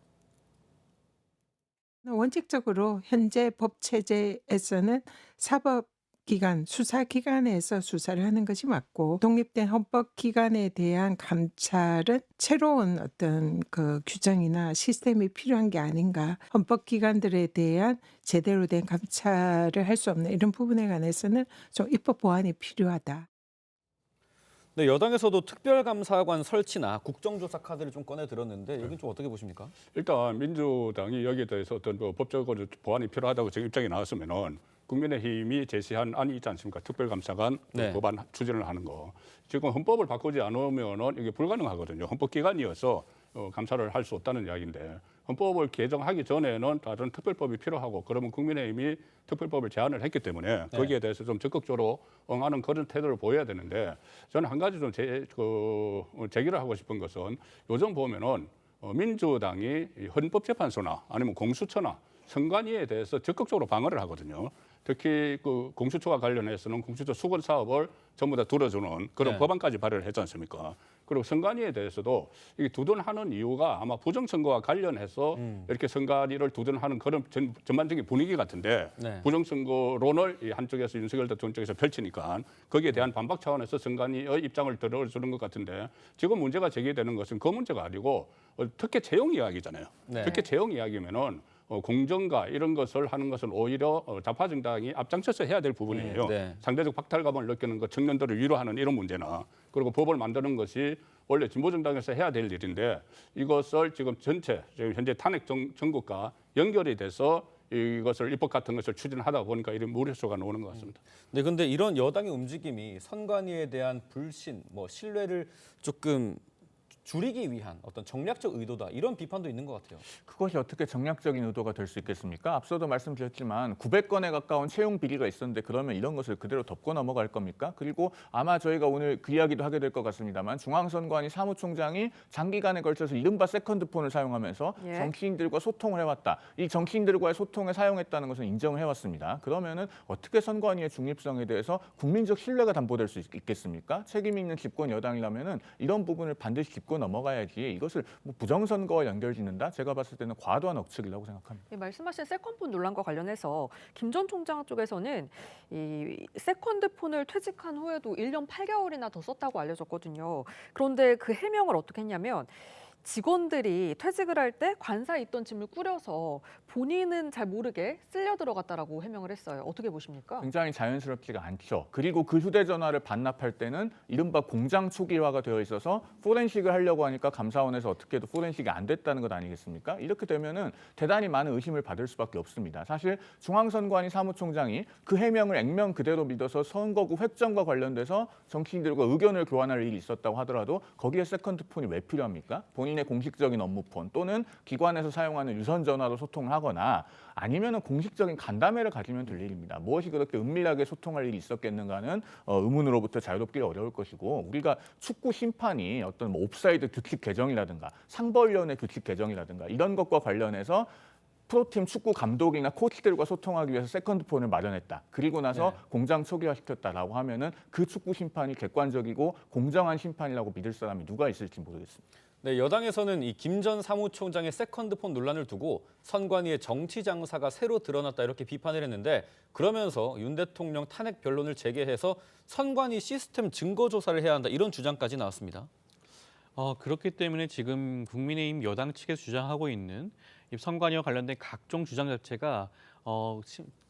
원칙적으로 현재 법 체제에서는 사법기관, 수사기관에서 수사를 하는 것이 맞고 독립된 헌법기관에 대한 감찰은 새로운 어떤 그 규정이나 시스템이 필요한 게 아닌가. 헌법기관들에 대한 제대로 된 감찰을 할 수 없는 이런 부분에 관해서는 좀 입법 보완이 필요하다. 네, 여당에서도 특별감사관 설치나 국정조사 카드를 좀 꺼내 들었는데 여기는 좀 어떻게 보십니까? 일단 민주당이 여기에 대해서 어떤 법적으로 보완이 필요하다고 제 입장이 나왔으면은 국민의힘이 제시한 안이 있지 않습니까? 특별감사관 법안 추진을 하는 거. 지금 헌법을 바꾸지 않으면은 이게 불가능하거든요. 헌법기관이어서 감사를 할 수 없다는 이야기인데 헌법을 개정하기 전에는 다른 특별법이 필요하고 그러면 국민의힘이 특별법을 제안을 했기 때문에 거기에 대해서 좀 적극적으로 응하는 그런 태도를 보여야 되는데 저는 한 가지 좀 제기를 하고 싶은 것은 요즘 보면은 민주당이 헌법재판소나 아니면 공수처나 선관위에 대해서 적극적으로 방어를 하거든요. 특히 그 공수처와 관련해서는 공수처 수건 사업을 전부 다 들어주는 그런 법안까지 발의를 했지 않습니까? 그리고 선관위에 대해서도 이게 두둔하는 이유가 아마 부정선거와 관련해서 이렇게 선관위를 두둔하는 그런 전반적인 분위기 같은데 부정선거론을 이 한쪽에서 윤석열 대통령 쪽에서 펼치니까 거기에 대한 반박 차원에서 선관위의 입장을 들어주는 것 같은데 지금 문제가 제기되는 것은 그 문제가 아니고 특혜 채용 이야기잖아요. 특혜 채용 이야기면은 공정과 이런 것을 하는 것은 오히려 좌파 정당이 앞장서서 해야 될 부분이에요. 상대적 박탈감을 느끼는 것, 청년들을 위로하는 이런 문제나 그리고 법을 만드는 것이 원래 진보 정당에서 해야 될 일인데 이것을 지금 전체 지금 현재 탄핵 정국과 연결이 돼서 이것을 입법 같은 것을 추진하다 보니까 이런 무리수가 나오는 것 같습니다. 네, 근데 이런 여당의 움직임이 선관위에 대한 불신, 신뢰를 조금 줄이기 위한 어떤 정략적 의도다 이런 비판도 있는 것 같아요. 그것이 어떻게 정략적인 의도가 될 수 있겠습니까? 앞서도 말씀드렸지만 900건에 가까운 채용 비리가 있었는데 그러면 이런 것을 그대로 덮고 넘어갈 겁니까? 그리고 아마 저희가 오늘 그 이야기도 하게 될 것 같습니다만 중앙선관위 사무총장이 장기간에 걸쳐서 이른바 세컨드폰을 사용하면서 정치인들과 소통을 해왔다. 이 정치인들과의 소통에 사용했다는 것은 인정을 해왔습니다. 그러면은 어떻게 선관위의 중립성에 대해서 국민적 신뢰가 담보될 수 있겠습니까? 책임 있는 집권 여당이라면은 이런 부분을 반드시 집권 짚고 넘어가야지 이것을 뭐 부정선거와 연결짓는다? 제가 봤을 때는 과도한 억측이라고 생각합니다. 예, 말씀하신 세컨폰 논란과 관련해서 김 전 총장 쪽에서는 이 세컨드폰을 퇴직한 후에도 1년 8개월이나 더 썼다고 알려졌거든요. 그런데 그 해명을 어떻게 했냐면 직원들이 퇴직을 할 때 관사에 있던 짐을 꾸려서 본인은 잘 모르게 쓸려 들어갔다라고 해명을 했어요. 어떻게 보십니까? 굉장히 자연스럽지가 않죠. 그리고 그 휴대전화를 반납할 때는 이른바 공장 초기화가 되어 있어서 포렌식을 하려고 하니까 감사원에서 어떻게 해도 포렌식이 안 됐다는 것 아니겠습니까? 이렇게 되면은 대단히 많은 의심을 받을 수밖에 없습니다. 사실 중앙선관위 사무총장이 그 해명을 액면 그대로 믿어서 선거구 획정과 관련돼서 정치인들과 의견을 교환할 일이 있었다고 하더라도 거기에 세컨드폰이 왜 필요합니까? 본인의 공식적인 업무폰 또는 기관에서 사용하는 유선 전화로 소통을 하거나 아니면은 공식적인 간담회를 가지면 될 일입니다. 무엇이 그렇게 은밀하게 소통할 일이 있었겠는가는 의문으로부터 자유롭기 어려울 것이고 우리가 축구 심판이 어떤 뭐 옵사이드 규칙 개정이라든가 상벌위원회 규칙 개정이라든가 이런 것과 관련해서 프로팀 축구 감독이나 코치들과 소통하기 위해서 세컨드폰을 마련했다. 그리고 나서 공장 초기화시켰다라고 하면은 그 축구 심판이 객관적이고 공정한 심판이라고 믿을 사람이 누가 있을지 모르겠습니다. 네, 여당에서는 이 김 전 사무총장의 세컨드폰 논란을 두고 선관위의 정치 장사가 새로 드러났다 이렇게 비판을 했는데 그러면서 윤 대통령 탄핵 변론을 재개해서 선관위 시스템 증거 조사를 해야 한다 이런 주장까지 나왔습니다. 그렇기 때문에 지금 국민의힘 여당 측에서 주장하고 있는 이 선관위와 관련된 각종 주장 자체가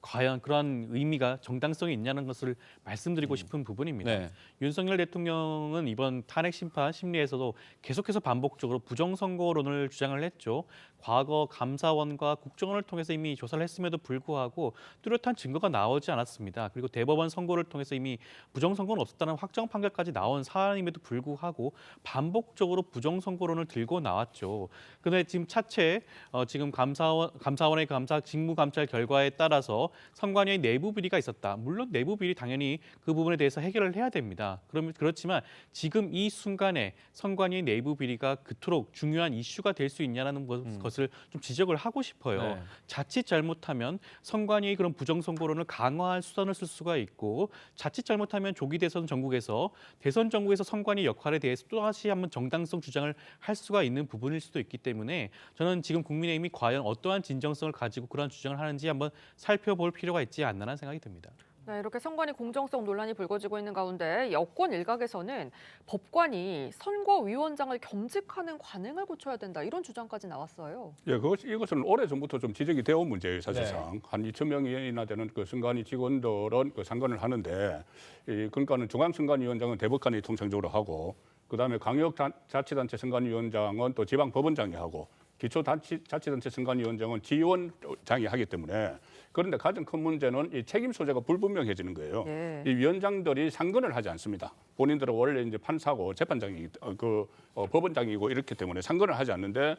과연 그러한 의미가 정당성이 있냐는 것을 말씀드리고 싶은 부분입니다. 네. 윤석열 대통령은 이번 탄핵 심판 심리에서도 계속해서 반복적으로 부정선거론을 주장을 했죠. 과거 감사원과 국정원을 통해서 이미 조사를 했음에도 불구하고 뚜렷한 증거가 나오지 않았습니다. 그리고 대법원 선고를 통해서 이미 부정선거는 없었다는 확정 판결까지 나온 사안임에도 불구하고 반복적으로 부정선거론을 들고 나왔죠. 그런데 지금 차체 지금 감사원의 감사 직무감찰 결과에 따라서 선관위의 내부 비리가 있었다. 물론 내부 비리 당연히 그 부분에 대해서 해결을 해야 됩니다. 그렇지만 지금 이 순간에 선관위의 내부 비리가 그토록 중요한 이슈가 될 수 있냐는 것을 좀 지적을 하고 싶어요. 네. 자칫 잘못하면 선관위의 그런 부정선거론을 강화할 수단을 쓸 수가 있고 자칫 잘못하면 조기 대선 전국에서 선관위 역할에 대해서 또다시 한번 정당성 주장을 할 수가 있는 부분일 수도 있기 때문에 저는 지금 국민의힘이 과연 어떠한 진정성을 가지고 그런 주장을 하는지 한번 살펴볼 필요가 있지 않나라는 생각이 듭니다. 네, 이렇게 선관위 공정성 논란이 불거지고 있는 가운데 여권 일각에서는 법관이 선거위원장을 겸직하는 관행을 고쳐야 된다 이런 주장까지 나왔어요. 예, 이것은 오래전부터 좀 지적이 되어 온 문제예요, 사실상. 한 2,000명이나 되는 그 선관위 직원들은 그 상관을 하는데, 그러니까는 중앙선관위원장은 대법관이 통상적으로 하고, 그다음에 광역자치단체 선관위원장은 또 지방법원장이 하고, 기초자치단체 선관위원장은 지원장이 하기 때문에 그런데 가장 큰 문제는 이 책임 소재가 불분명해지는 거예요. 이 위원장들이 상근을 하지 않습니다. 본인들은 원래 이제 판사고 재판장이 법원장이고 이렇기 때문에 상근을 하지 않는데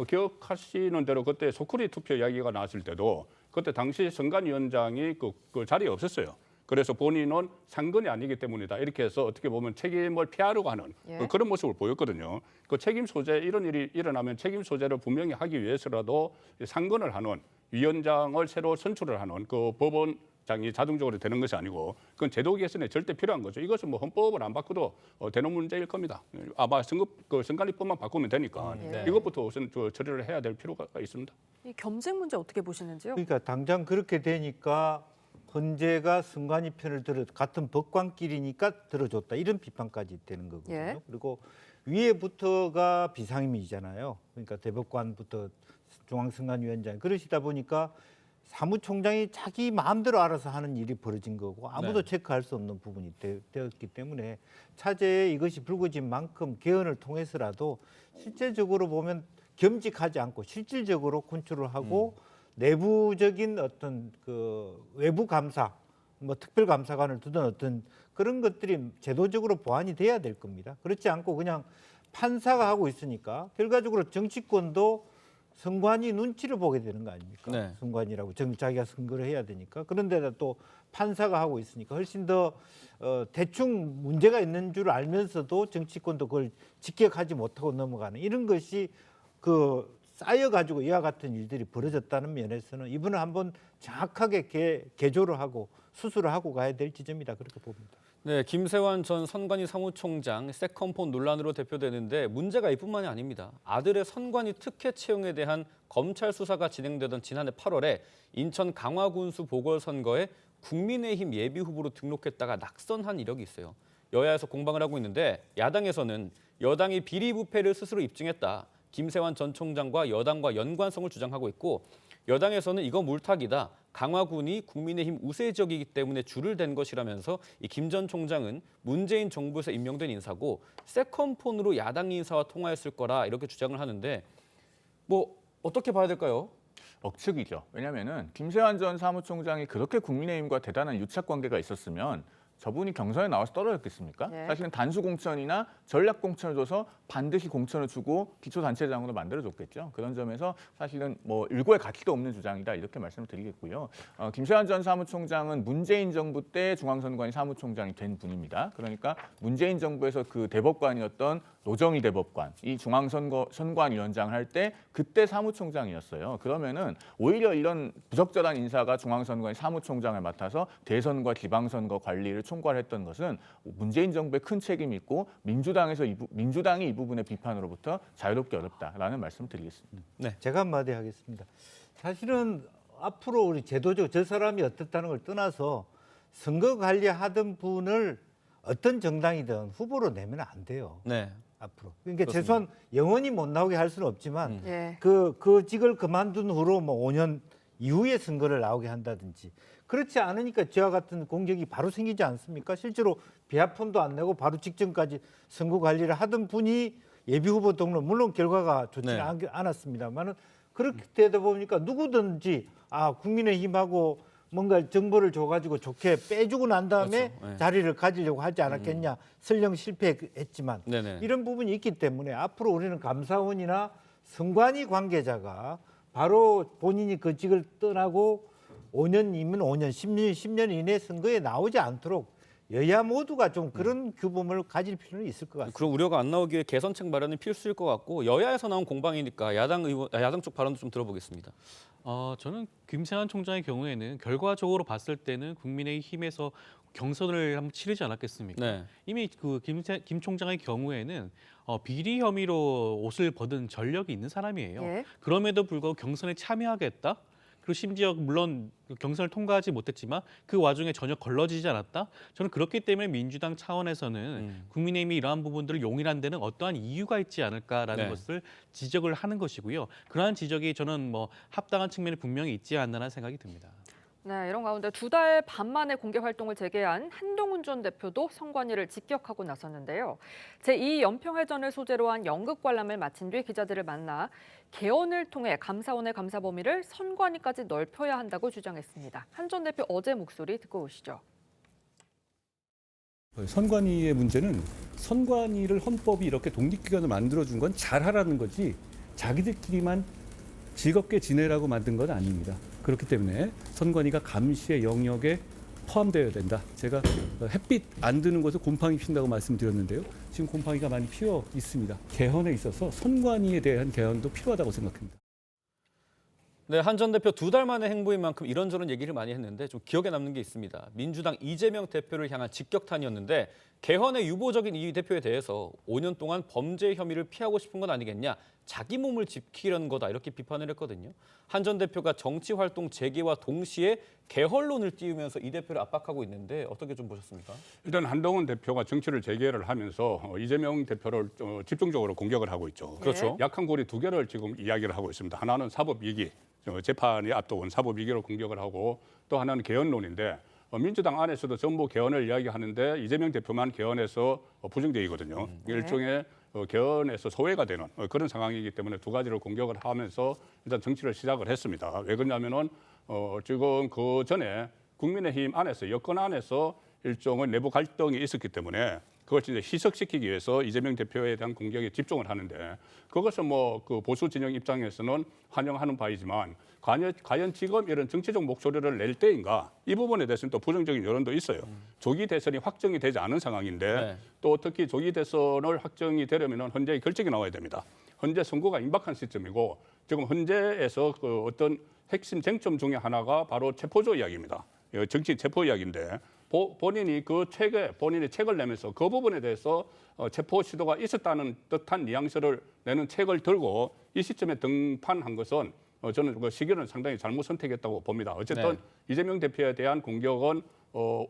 기억하시는 대로 그때 소쿠리 투표 이야기가 나왔을 때도 그때 당시 선관위원장이 그 자리에 없었어요. 그래서 본인은 상근이 아니기 때문이다. 이렇게 해서 어떻게 보면 책임을 피하려고 하는 그런 모습을 보였거든요. 그 책임 소재 이런 일이 일어나면 책임 소재를 분명히 하기 위해서라도 상근을 하는 위원장을 새로 선출을 하는 그 법원장이 자동적으로 되는 것이 아니고 그건 제도 개선에 절대 필요한 거죠. 이것은 뭐 헌법을 안 바꿔도 되는 문제일 겁니다. 아마 선관위법만 바꾸면 되니까 이것부터 우선 처리를 해야 될 필요가 있습니다. 이 겸직 문제 어떻게 보시는지요? 그러니까 당장 그렇게 되니까 헌재가 선관위 편을 같은 법관끼리니까 들어줬다 이런 비판까지 되는 거거든요. 그리고 위에부터가 비상임이잖아요. 그러니까 대법관부터 중앙선관위원장 그러시다 보니까 사무총장이 자기 마음대로 알아서 하는 일이 벌어진 거고 아무도 체크할 수 없는 부분이 되었기 때문에 차제에 이것이 불거진 만큼 개헌을 통해서라도 실제적으로 보면 겸직하지 않고 실질적으로 컨트롤을 하고 내부적인 어떤 그 외부 감사, 뭐 특별 감사관을 두든 어떤 그런 것들이 제도적으로 보완이 돼야 될 겁니다. 그렇지 않고 그냥 판사가 하고 있으니까 결과적으로 정치권도 선관위 눈치를 보게 되는 거 아닙니까? 선관위라고 자기가 선거를 해야 되니까 그런데다 또 판사가 하고 있으니까 훨씬 더 대충 문제가 있는 줄 알면서도 정치권도 그걸 직격하지 못하고 넘어가는 이런 것이 쌓여가지고 이와 같은 일들이 벌어졌다는 면에서는 이분은 한번 정확하게 개조를 하고 수술을 하고 가야 될 지점이다 그렇게 봅니다. 네, 김세환 전 선관위 사무총장 세컨폰 논란으로 대표되는데 문제가 이뿐만이 아닙니다. 아들의 선관위 특혜 채용에 대한 검찰 수사가 진행되던 지난해 8월에 인천 강화군수 보궐선거에 국민의힘 예비후보로 등록했다가 낙선한 이력이 있어요. 여야에서 공방을 하고 있는데 야당에서는 여당이 비리부패를 스스로 입증했다. 김세환 전 총장과 여당과 연관성을 주장하고 있고 여당에서는 이거 물타기다. 강화군이 국민의힘 우세 지역이기 때문에 줄을 댄 것이라면서 이 김 전 총장은 문재인 정부에서 임명된 인사고 세컨폰으로 야당 인사와 통화했을 거라 이렇게 주장을 하는데 뭐 어떻게 봐야 될까요? 억측이죠. 왜냐하면은 김세환 전 사무총장이 그렇게 국민의힘과 대단한 유착 관계가 있었으면 저분이 경선에 나와서 떨어졌겠습니까? 네. 사실은 단수 공천이나 전략 공천을 줘서 반드시 공천을 주고 기초단체장으로 만들어줬겠죠. 그런 점에서 사실은 뭐 일고의 가치도 없는 주장이다 이렇게 말씀을 드리겠고요. 김세환 전 사무총장은 문재인 정부 때 중앙선관위 사무총장이 된 분입니다. 그러니까 문재인 정부에서 그 대법관이었던 노정희 대법관, 이 중앙선관위원장을 할 때 그때 사무총장이었어요. 그러면은 오히려 이런 부적절한 인사가 중앙선관위 사무총장을 맡아서 대선과 지방선거 관리를 총괄했던 것은 문재인 정부의 큰 책임이 있고 민주당이 이 부분의 비판으로부터 자유롭기 어렵다라는 말씀을 드리겠습니다. 네, 제가 한마디 하겠습니다. 사실은 앞으로 우리 제도적 저 사람이 어떻다는 걸 떠나서 선거 관리하던 분을 어떤 정당이든 후보로 내면 안 돼요. 네. 앞으로. 그러니까 그렇습니다. 최소한 영원히 못 나오게 할 수는 없지만 예. 그 직을 그만둔 후로 뭐 5년 이후에 선거를 나오게 한다든지 그렇지 않으니까 저와 같은 공적이 바로 생기지 않습니까? 실제로 비하폰도 안 내고 바로 직전까지 선거 관리를 하던 분이 예비후보 등록 물론 결과가 좋지는 네. 않았습니다만은 그렇게 되다 보니까 누구든지 국민의힘하고 뭔가 정보를 줘가지고 좋게 빼주고 난 다음에 그렇죠. 네. 자리를 가지려고 하지 않았겠냐. 설령 실패했지만 네네. 이런 부분이 있기 때문에 앞으로 우리는 감사원이나 선관위 관계자가 바로 본인이 그 직을 떠나고 5년이면 5년, 10년 이내 선거에 나오지 않도록 여야 모두가 좀 그런 규범을 가질 필요는 있을 것 같습니다. 그런 우려가 안 나오기 위해 개선책 마련이 필수일 것 같고 여야에서 나온 공방이니까 야당 쪽 발언도 좀 들어보겠습니다. 저는 김세환 총장의 경우에는 결과적으로 봤을 때는 국민의힘에서 경선을 한번 치르지 않았겠습니까? 네. 이미 그 김 총장의 경우에는 비리 혐의로 옷을 벗은 전력이 있는 사람이에요. 예. 그럼에도 불구하고 경선에 참여하겠다. 그리고 심지어 물론 경선을 통과하지 못했지만 그 와중에 전혀 걸러지지 않았다. 저는 그렇기 때문에 민주당 차원에서는 국민의힘이 이러한 부분들을 용인한 데는 어떠한 이유가 있지 않을까라는 네. 것을 지적을 하는 것이고요. 그러한 지적이 저는 뭐 합당한 측면이 분명히 있지 않나라는 생각이 듭니다. 네, 이런 가운데 2달 반 만에 공개 활동을 재개한 한동훈 전 대표도 선관위를 직격하고 나섰는데요. 제2연평해전을 소재로 한 연극 관람을 마친 뒤 기자들을 만나 개헌을 통해 감사원의 감사 범위를 선관위까지 넓혀야 한다고 주장했습니다. 한 전 대표 어제 목소리 듣고 오시죠. 선관위의 문제는 선관위를 헌법이 이렇게 독립기관을 만들어준 건 잘하라는 거지 자기들끼리만 즐겁게 지내라고 만든 건 아닙니다. 그렇기 때문에 선관위가 감시의 영역에 포함되어야 된다. 제가 햇빛 안 드는 곳에 곰팡이 핀다고 말씀드렸는데요. 지금 곰팡이가 많이 피어 있습니다. 개헌에 있어서 선관위에 대한 개헌도 필요하다고 생각합니다. 네, 한 전 대표 2달 만에 행보인 만큼 이런저런 얘기를 많이 했는데 좀 기억에 남는 게 있습니다. 민주당 이재명 대표를 향한 직격탄이었는데 개헌의 유보적인 이 대표에 대해서 5년 동안 범죄 혐의를 피하고 싶은 건 아니겠냐. 자기 몸을 지키려는 거다 이렇게 비판을 했거든요. 한 전 대표가 정치 활동 재개와 동시에 개헌론을 띄우면서 이 대표를 압박하고 있는데 어떻게 좀 보셨습니까? 일단 한동훈 대표가 정치를 재개를 하면서 이재명 대표를 집중적으로 공격을 하고 있죠. 그렇죠. 약한 고리 2개를 지금 이야기를 하고 있습니다. 하나는 사법위기, 재판이 앞두고 온 사법위기로 공격을 하고 또 하나는 개헌론인데 민주당 안에서도 전부 개헌을 이야기하는데 이재명 대표만 개헌에서 부정되거든요. 일종의 개헌에서 소외가 되는 그런 상황이기 때문에 두 가지를 공격을 하면서 일단 정치를 시작을 했습니다. 왜 그러냐면은 지금 그 전에 국민의힘 안에서 여권 안에서 일종의 내부 갈등이 있었기 때문에 그걸 이제 희석시키기 위해서 이재명 대표에 대한 공격에 집중을 하는데 그것은 뭐 그 보수 진영 입장에서는 환영하는 바이지만 과연 지금 이런 정치적 목소리를 낼 때인가 이 부분에 대해서는 또 부정적인 여론도 있어요. 조기 대선이 확정이 되지 않은 상황인데 네. 또 특히 조기 대선을 확정이 되려면 헌재의 결정이 나와야 됩니다. 헌재 선고가 임박한 시점이고 지금 헌재에서 그 어떤 핵심 쟁점 중에 하나가 바로 체포조 이야기입니다. 정치 체포 이야기인데 본인이 그 본인이 책을 내면서 그 부분에 대해서 체포 시도가 있었다는 듯한 뉘앙스를 내는 책을 들고 이 시점에 등판한 것은 저는 그 시기는 상당히 잘못 선택했다고 봅니다. 어쨌든 네. 이재명 대표에 대한 공격은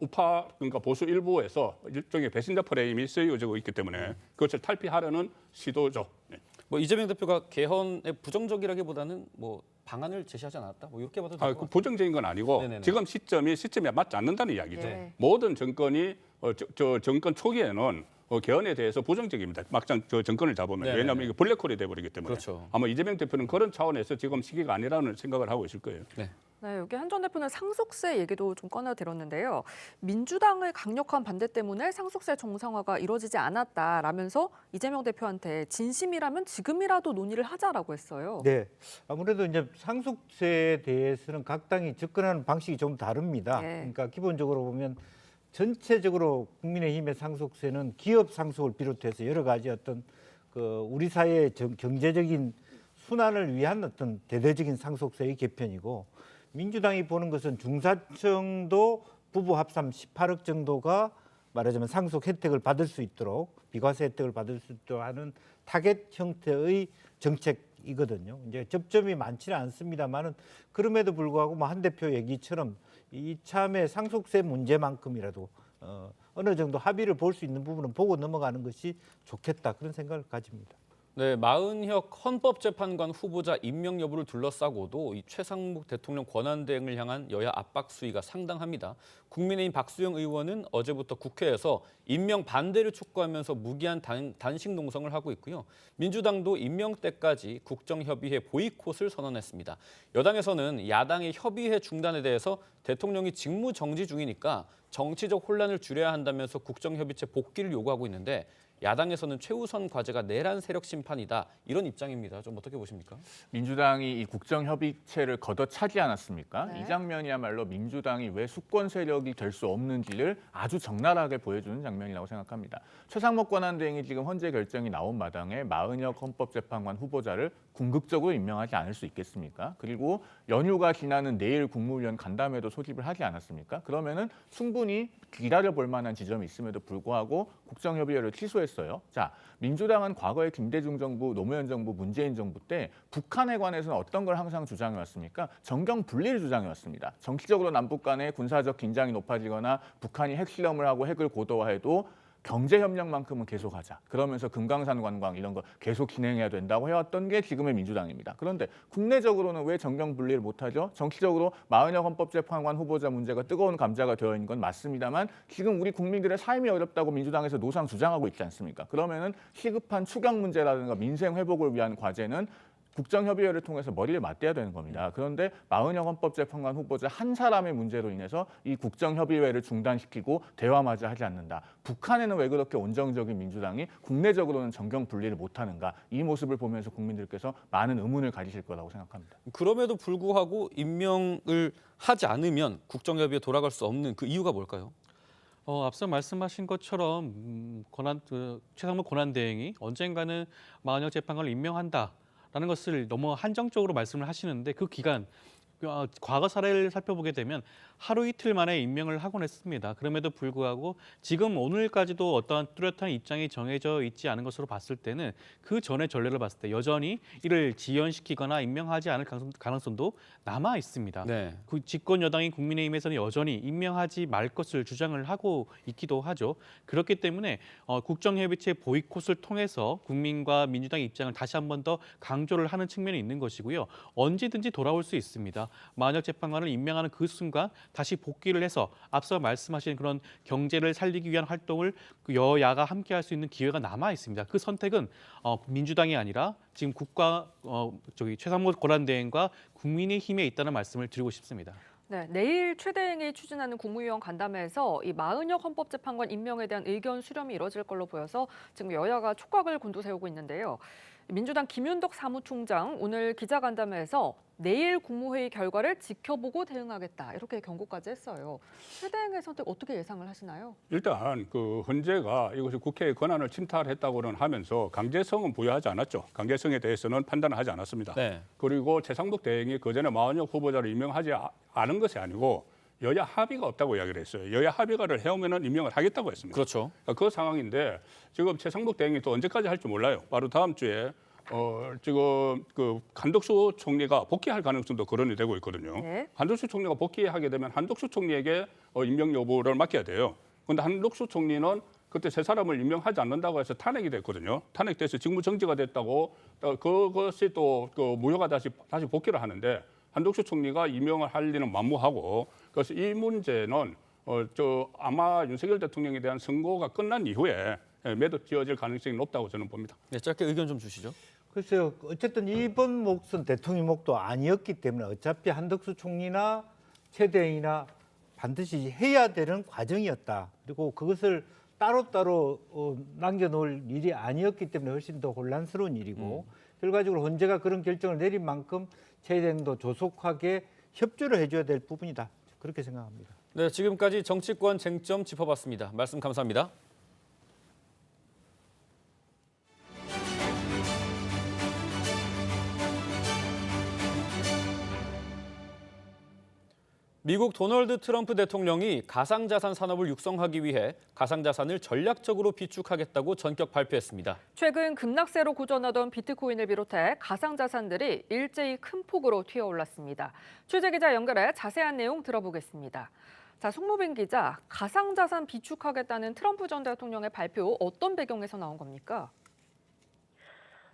우파 그러니까 보수 일부에서 일종의 배신자 프레임이 쓰여지고 있기 때문에 그것을 탈피하려는 시도죠. 네. 뭐 이재명 대표가 개헌에 부정적이라기보다는 뭐 방안을 제시하지 않았다. 뭐 이렇게 봐도 될 것 같아요. 부정적인 건 아니고 네네네. 지금 시점에 맞지 않는다는 이야기죠. 네. 모든 정권이 저 정권 초기에는 개헌에 대해서 부정적입니다. 막상 저 정권을 잡으면 네네네. 왜냐하면 이게 블랙홀이 돼버리기 때문에 그렇죠. 아마 이재명 대표는 그런 차원에서 지금 시기가 아니라는 생각을 하고 있을 거예요. 네. 네, 여기 한 전 대표는 상속세 얘기도 좀 꺼내들었는데요. 민주당의 강력한 반대 때문에 상속세 정상화가 이루어지지 않았다라면서 이재명 대표한테 진심이라면 지금이라도 논의를 하자라고 했어요. 네, 아무래도 이제 상속세에 대해서는 각 당이 접근하는 방식이 좀 다릅니다. 네. 그러니까 기본적으로 보면 전체적으로 국민의힘의 상속세는 기업 상속을 비롯해서 여러 가지 어떤 그 우리 사회의 경제적인 순환을 위한 어떤 대대적인 상속세의 개편이고, 민주당이 보는 것은 중산층도 부부 합산 18억 정도가 말하자면 상속 혜택을 받을 수 있도록, 비과세 혜택을 받을 수 있도록 하는 타겟 형태의 정책이거든요. 이제 접점이 많지는 않습니다만은 그럼에도 불구하고 뭐 한 대표 얘기처럼 이참에 상속세 문제만큼이라도 어느 정도 합의를 볼 수 있는 부분은 보고 넘어가는 것이 좋겠다, 그런 생각을 가집니다. 네, 마은혁 헌법재판관 후보자 임명 여부를 둘러싸고도 이 최상목 대통령 권한대행을 향한 여야 압박 수위가 상당합니다. 국민의힘 박수영 의원은 어제부터 국회에서 임명 반대를 촉구하면서 무기한 단식 농성을 하고 있고요. 민주당도 임명 때까지 국정협의회 보이콧을 선언했습니다. 여당에서는 야당의 협의회 중단에 대해서 대통령이 직무 정지 중이니까 정치적 혼란을 줄여야 한다면서 국정협의체 복귀를 요구하고 있는데, 야당에서는 최우선 과제가 내란 세력 심판이다, 이런 입장입니다. 좀 어떻게 보십니까? 민주당이 이 국정협의체를 걷어차지 않았습니까? 네. 이 장면이야말로 민주당이 왜 수권 세력이 될 수 없는지를 아주 적나라하게 보여주는 장면이라고 생각합니다. 최상목 권한대행이 지금 헌재 결정이 나온 마당에 마은혁 헌법재판관 후보자를 궁극적으로 임명하지 않을 수 있겠습니까? 그리고 연휴가 지나는 내일 국무위원 간담회도 소집을 하지 않았습니까? 그러면은 충분히 기다려볼 만한 지점이 있음에도 불구하고 국정협의회를 취소했어요. 자, 민주당은 과거에 김대중 정부, 노무현 정부, 문재인 정부 때 북한에 관해서는 어떤 걸 항상 주장해 왔습니까? 정경 분리를 주장해 왔습니다. 정치적으로 남북 간의 군사적 긴장이 높아지거나 북한이 핵실험을 하고 핵을 고도화해도 경제협력만큼은 계속하자. 그러면서 금강산 관광 이런 거 계속 진행해야 된다고 해왔던 게 지금의 민주당입니다. 그런데 국내적으로는 왜 정경 분리를 못하죠? 정치적으로 마은혁 헌법재판관 후보자 문제가 뜨거운 감자가 되어 있는 건 맞습니다만 지금 우리 국민들의 삶이 어렵다고 민주당에서 노상 주장하고 있지 않습니까? 그러면은 시급한 추경 문제라든가 민생 회복을 위한 과제는 국정협의회를 통해서 머리를 맞대야 되는 겁니다. 그런데 마은혁 헌법재판관 후보자 한 사람의 문제로 인해서 이 국정협의회를 중단시키고 대화마저 하지 않는다. 북한에는 왜 그렇게 온정적인 민주당이 국내적으로는 정경 분리를 못하는가. 이 모습을 보면서 국민들께서 많은 의문을 가지실 거라고 생각합니다. 그럼에도 불구하고 임명을 하지 않으면 국정협의에 돌아갈 수 없는 그 이유가 뭘까요? 앞서 말씀하신 것처럼 최상목 권한대행이 언젠가는 마은혁 재판관을 임명한다라는 것을 너무 한정적으로 말씀을 하시는데, 그 기간 과거 사례를 살펴보게 되면 하루 이틀 만에 임명을 하곤 했습니다. 그럼에도 불구하고 지금 오늘까지도 어떠한 뚜렷한 입장이 정해져 있지 않은 것으로 봤을 때는 그 전의 전례를 봤을 때 여전히 이를 지연시키거나 임명하지 않을 가능성도 남아 있습니다. 네. 그 집권 여당인 국민의힘에서는 여전히 임명하지 말 것을 주장을 하고 있기도 하죠. 그렇기 때문에 국정협의체 보이콧을 통해서 국민과 민주당의 입장을 다시 한 번 더 강조를 하는 측면이 있는 것이고요. 언제든지 돌아올 수 있습니다. 마은혁 재판관을 임명하는 그 순간 다시 복귀를 해서 앞서 말씀하신 그런 경제를 살리기 위한 활동을 여야가 함께할 수 있는 기회가 남아 있습니다. 그 선택은 민주당이 아니라 지금 최상목 권한대행과 국민의힘에 있다는 말씀을 드리고 싶습니다. 네, 내일 최대행이 추진하는 국무위원 간담회에서 이 마은혁 헌법재판관 임명에 대한 의견 수렴이 이뤄질 걸로 보여서 지금 여야가 촉각을 곤두세우고 있는데요. 민주당 김윤덕 사무총장 오늘 기자간담회에서 내일 국무회의 결과를 지켜보고 대응하겠다, 이렇게 경고까지 했어요. 최대행의 선택 어떻게 예상을 하시나요? 일단 그 헌재가 이것이 국회의 권한을 침탈했다고는 하면서 강제성은 부여하지 않았죠. 강제성에 대해서는 판단을 하지 않았습니다. 네. 그리고 최상목 대행이 그전에 마은혁 후보자를 임명하지 않은 것이 아니고 여야 합의가 없다고 이야기를 했어요. 여야 합의가를 해오면은 임명을 하겠다고 했습니다. 그렇죠. 그 상황인데 지금 최상목 대행이 또 언제까지 할지 몰라요. 바로 다음 주에 지금 그 한덕수 총리가 복귀할 가능성도 거론이 되고 있거든요. 네. 한덕수 총리가 복귀하게 되면 한덕수 총리에게 임명 여부를 맡겨야 돼요. 그런데 한덕수 총리는 그때 세 사람을 임명하지 않는다고 해서 탄핵이 됐거든요. 탄핵돼서 직무 정지가 됐다고 그것이 또 그 무효가 다시 복귀를 하는데 한덕수 총리가 임명을 할 리는 만무하고 그래서 이 문제는 아마 윤석열 대통령에 대한 선고가 끝난 이후에 매듭 지어질 가능성이 높다고 저는 봅니다. 네, 짧게 의견 좀 주시죠. 글쎄요. 어쨌든 이번 몫은 대통령 몫도 아니었기 때문에 어차피 한덕수 총리나 최 대행이나 반드시 해야 되는 과정이었다. 그리고 그것을 따로따로 남겨놓을 일이 아니었기 때문에 훨씬 더 혼란스러운 일이고 결과적으로 헌재가 그런 결정을 내린 만큼 최 대행도 조속하게 협조를 해줘야 될 부분이다. 그렇게 생각합니다. 네, 지금까지 정치권 쟁점 짚어봤습니다. 말씀 감사합니다. 미국 도널드 트럼프 대통령이 가상자산 산업을 육성하기 위해 가상자산을 전략적으로 비축하겠다고 전격 발표했습니다. 최근 급락세로 고전하던 비트코인을 비롯해 가상자산들이 일제히 큰 폭으로 튀어올랐습니다. 취재기자 연결해 자세한 내용 들어보겠습니다. 자, 송모빈 기자, 가상자산 비축하겠다는 트럼프 전 대통령의 발표 어떤 배경에서 나온 겁니까?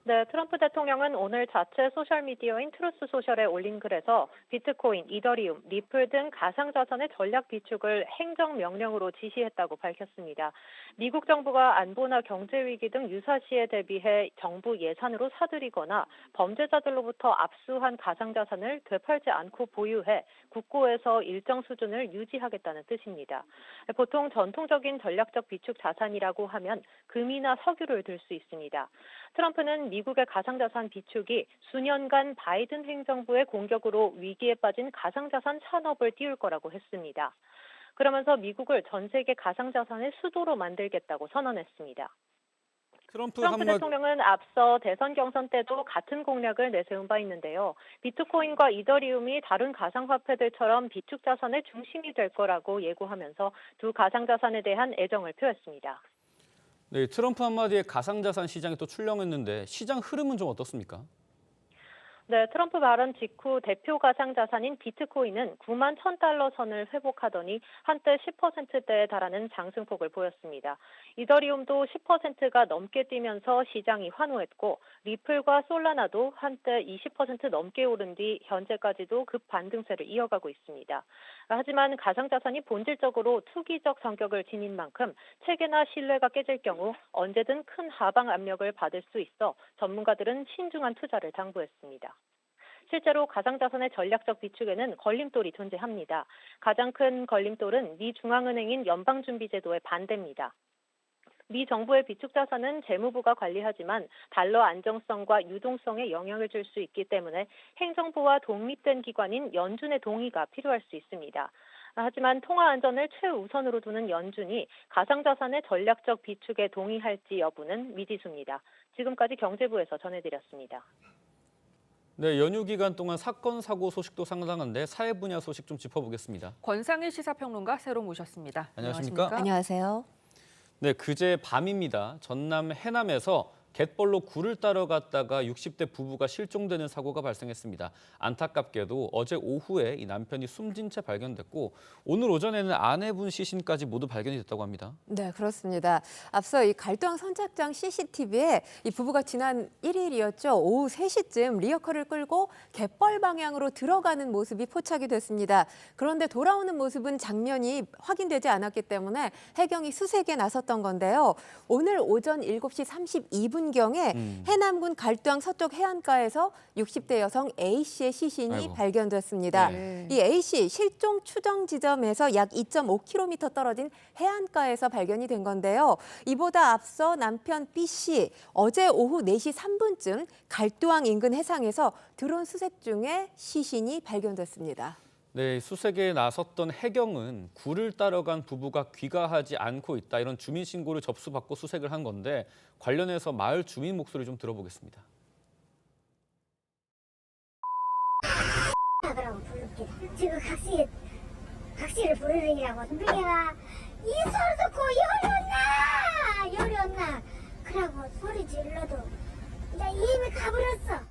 네, 트럼프 대통령은 오늘 자체 소셜미디어인 트루스 소셜에 올린 글에서 비트코인, 이더리움, 리플 등 가상자산의 전략 비축을 행정명령으로 지시했다고 밝혔습니다. 미국 정부가 안보나 경제위기 등 유사시에 대비해 정부 예산으로 사들이거나 범죄자들로부터 압수한 가상자산을 되팔지 않고 보유해 국고에서 일정 수준을 유지하겠다는 뜻입니다. 보통 전통적인 전략적 비축 자산이라고 하면 금이나 석유를 들 수 있습니다. 트럼프는 미국의 가상자산 비축이 수년간 바이든 행정부의 공격으로 위기에 빠진 가상자산 산업을 띄울 거라고 했습니다. 그러면서 미국을 전 세계 가상자산의 수도로 만들겠다고 선언했습니다. 트럼프 대통령은 앞서 대선 경선 때도 같은 공약을 내세운 바 있는데요. 비트코인과 이더리움이 다른 가상화폐들처럼 비축자산의 중심이 될 거라고 예고하면서 두 가상자산에 대한 애정을 표했습니다. 네, 트럼프 한마디에 가상자산 시장이 또 출렁했는데 시장 흐름은 좀 어떻습니까? 네, 트럼프 발언 직후 대표 가상자산인 비트코인은 9만 1,000달러 선을 회복하더니 한때 10%대에 달하는 장승폭을 보였습니다. 이더리움도 10%가 넘게 뛰면서 시장이 환호했고 리플과 솔라나도 한때 20% 넘게 오른 뒤 현재까지도 급반등세를 이어가고 있습니다. 하지만 가상자산이 본질적으로 투기적 성격을 지닌 만큼 체계나 신뢰가 깨질 경우 언제든 큰 하방 압력을 받을 수 있어 전문가들은 신중한 투자를 당부했습니다. 실제로 가상자산의 전략적 비축에는 걸림돌이 존재합니다. 가장 큰 걸림돌은 미 중앙은행인 연방준비제도의 반대입니다. 미 정부의 비축자산은 재무부가 관리하지만 달러 안정성과 유동성에 영향을 줄 수 있기 때문에 행정부와 독립된 기관인 연준의 동의가 필요할 수 있습니다. 하지만 통화 안전을 최우선으로 두는 연준이 가상자산의 전략적 비축에 동의할지 여부는 미지수입니다. 지금까지 경제부에서 전해드렸습니다. 네, 연휴 기간 동안 사건, 사고 소식도 상당한데 사회 분야 소식 좀 짚어보겠습니다. 권상희 시사평론가 새로 모셨습니다. 안녕하십니까? 안녕하세요. 네, 그제 밤입니다. 전남 해남에서 갯벌로 굴을 따러 갔다가 60대 부부가 실종되는 사고가 발생했습니다. 안타깝게도 어제 오후에 이 남편이 숨진 채 발견됐고 오늘 오전에는 아내분 시신까지 모두 발견이 됐다고 합니다. 네, 그렇습니다. 앞서 이 갈도항 선착장 CCTV에 이 부부가 지난 1일이었죠. 오후 3시쯤 리어커를 끌고 갯벌 방향으로 들어가는 모습이 포착이 됐습니다. 그런데 돌아오는 모습은 장면이 확인되지 않았기 때문에 해경이 수색에 나섰던 건데요. 오늘 오전 7시 32분 경에 해남군 갈도항 서쪽 해안가에서 60대 여성 A씨의 시신이 발견됐습니다. 네. 이 A씨 실종 추정 지점에서 약 2.5km 떨어진 해안가에서 발견이 된 건데요. 이보다 앞서 남편 B씨 어제 오후 4시 3분쯤 갈도항 인근 해상에서 드론 수색 중에 시신이 발견됐습니다. 네, 수색에 나섰던 해경은 굴을 따러 간 부부가 귀가하지 않고 있다 이런 주민 신고를 접수받고 수색을 한 건데 관련해서 마을 주민 목소리 좀 들어보겠습니다. 하더라고 불렀게 지금 같이 박씨를 부르는 이라고. 선배가 이 소리 듣고 열이 온나 그러고 소리 질러도 이제 이미 가버렸어.